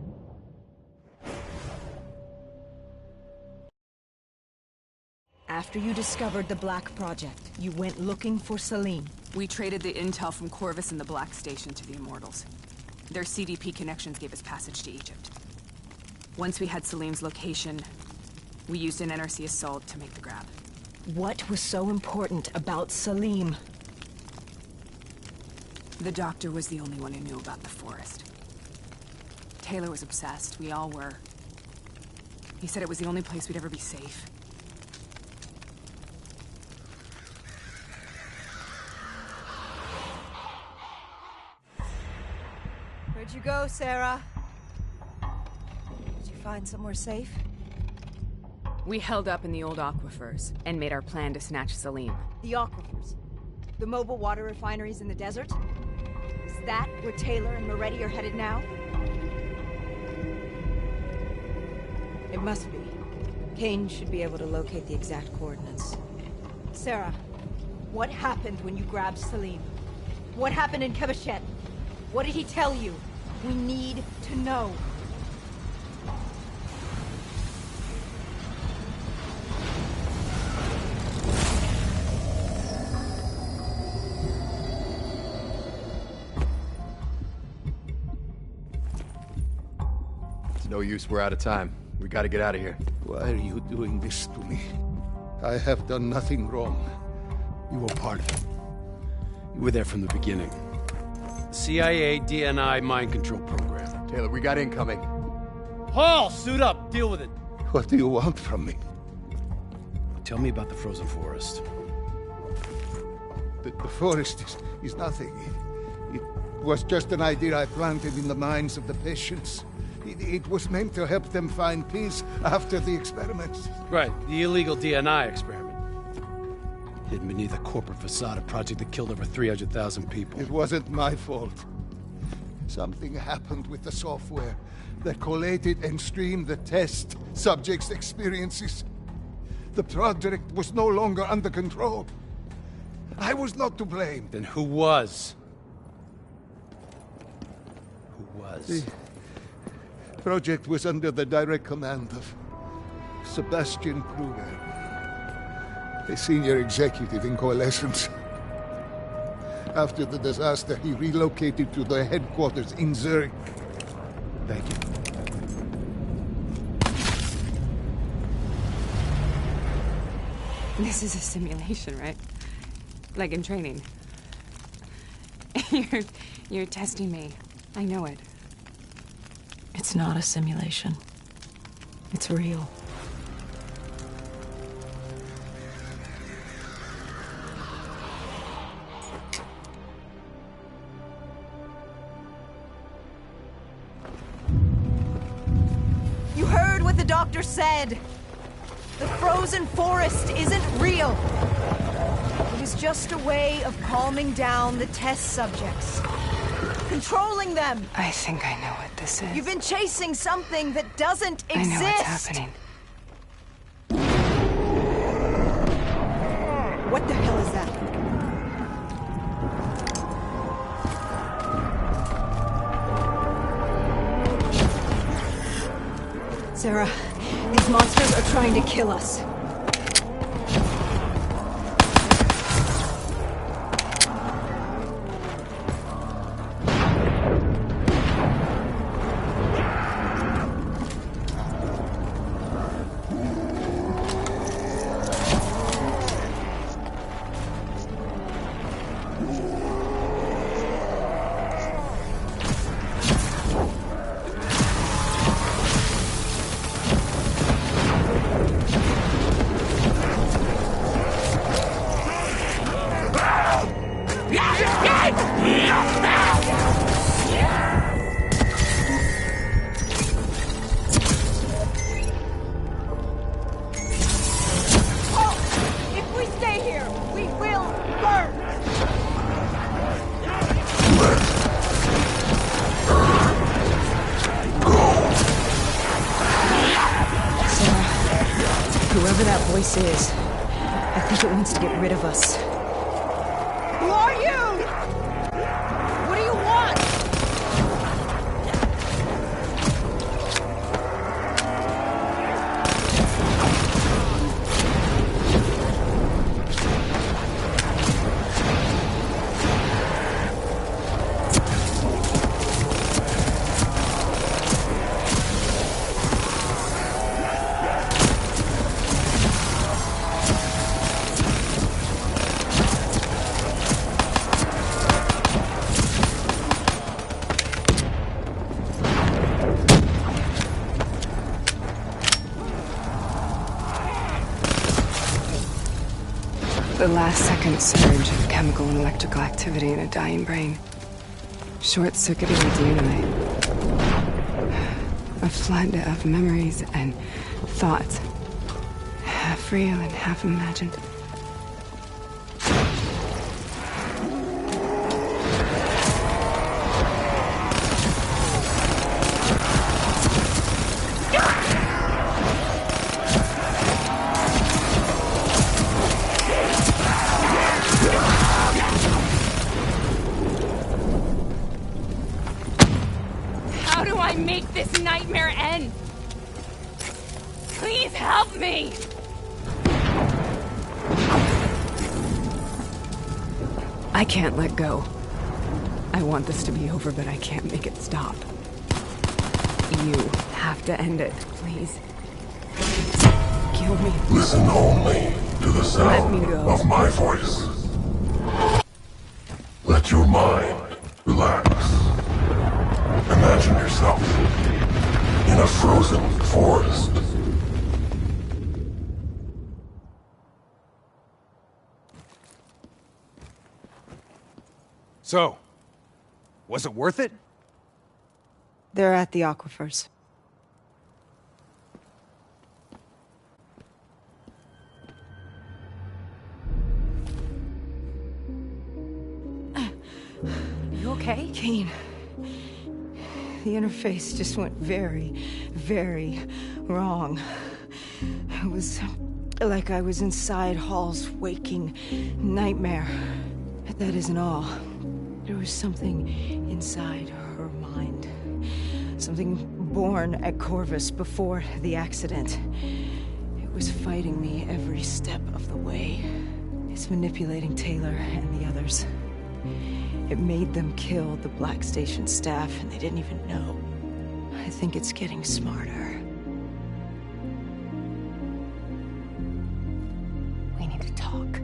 After you discovered the Black Project, you went looking for Salim. We traded the intel from Corvus and the Black Station to the Immortals. Their CDP connections gave us passage to Egypt. Once we had Salim's location, we used an NRC assault to make the grab. What was so important about Salim? The doctor was the only one who knew about the forest. Taylor was obsessed. We all were. He said it was the only place we'd ever be safe. Where'd you go, Sarah? Did you find somewhere safe? We held up in the old aquifers and made our plan to snatch Salim. The aquifers? The mobile water refineries in the desert? Is that where Taylor and Moretti are headed now? It must be. Kane should be able to locate the exact coordinates. Sarah, what happened when you grabbed Salim? What happened in Kebashet? What did he tell you? We need to know. It's no use, we're out of time. We gotta get out of here. Why are you doing this to me? I have done nothing wrong. You were part of it. You were there from the beginning. CIA DNI mind control program. Taylor, we got incoming. Hall, suit up. Deal with it. What do you want from me? Tell me about the frozen forest. The forest is nothing. It was just an idea I planted in the minds of the patients. It was meant to help them find peace after the experiments. Right, the illegal DNI experiment. Hidden beneath a corporate facade, a project that killed over 300,000 people. It wasn't my fault. Something happened with the software that collated and streamed the test subjects' experiences. The project was no longer under control. I was not to blame. Then who was? Who was? The project was under the direct command of Sebastian Kruger, a senior executive in Coalescence. After the disaster, he relocated to their headquarters in Zurich. Thank you. This is a simulation, right? Like in training. You're testing me. I know it. It's not a simulation. It's real. You heard what the doctor said. The frozen forest isn't real. It is just a way of calming down the test subjects. Controlling them. I think I know what this is. You've been chasing something that doesn't exist. I know what's happening. What the hell is that? Sarah, these monsters are trying to kill us. Is. I think it wants to get rid of us. Who are you? What do you want? The last-second surge of chemical and electrical activity in a dying brain. Short-circuiting the dynamite. A flood of memories and thoughts. Half real and half imagined. this nightmare end? Please help me! I can't let go. I want this to be over, but I can't make it stop. You have to end it, please. Kill me. Listen only to the sound Let me go. of my voice. Let your mind relax. Imagine yourself in a frozen forest. So, was it worth it? They're at the aquifers. You okay? Kane. The interface just went very, very wrong. It was like I was inside Hall's waking nightmare. But that isn't all. There was something inside her mind. Something born at Corvus before the accident. It was fighting me every step of the way. It's manipulating Taylor and the others. It made them kill the Black Station staff, and they didn't even know. I think it's getting smarter. We need to talk.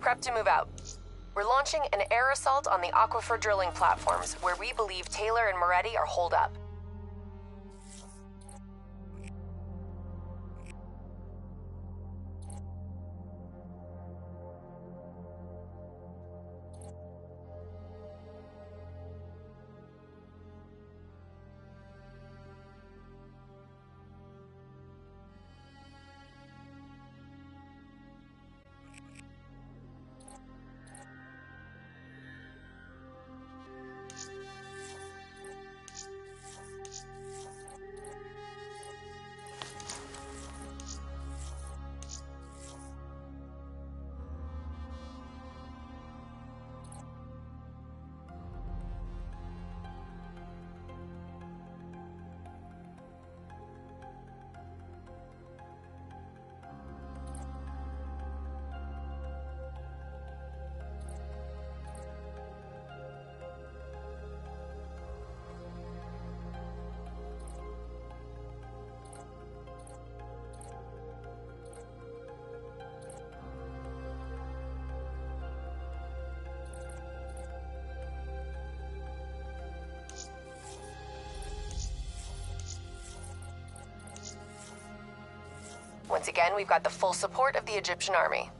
Prep to move out. We're launching an air assault on the aquifer drilling platforms, where we believe Taylor and Moretti are holed up. Once again, we've got the full support of the Egyptian army.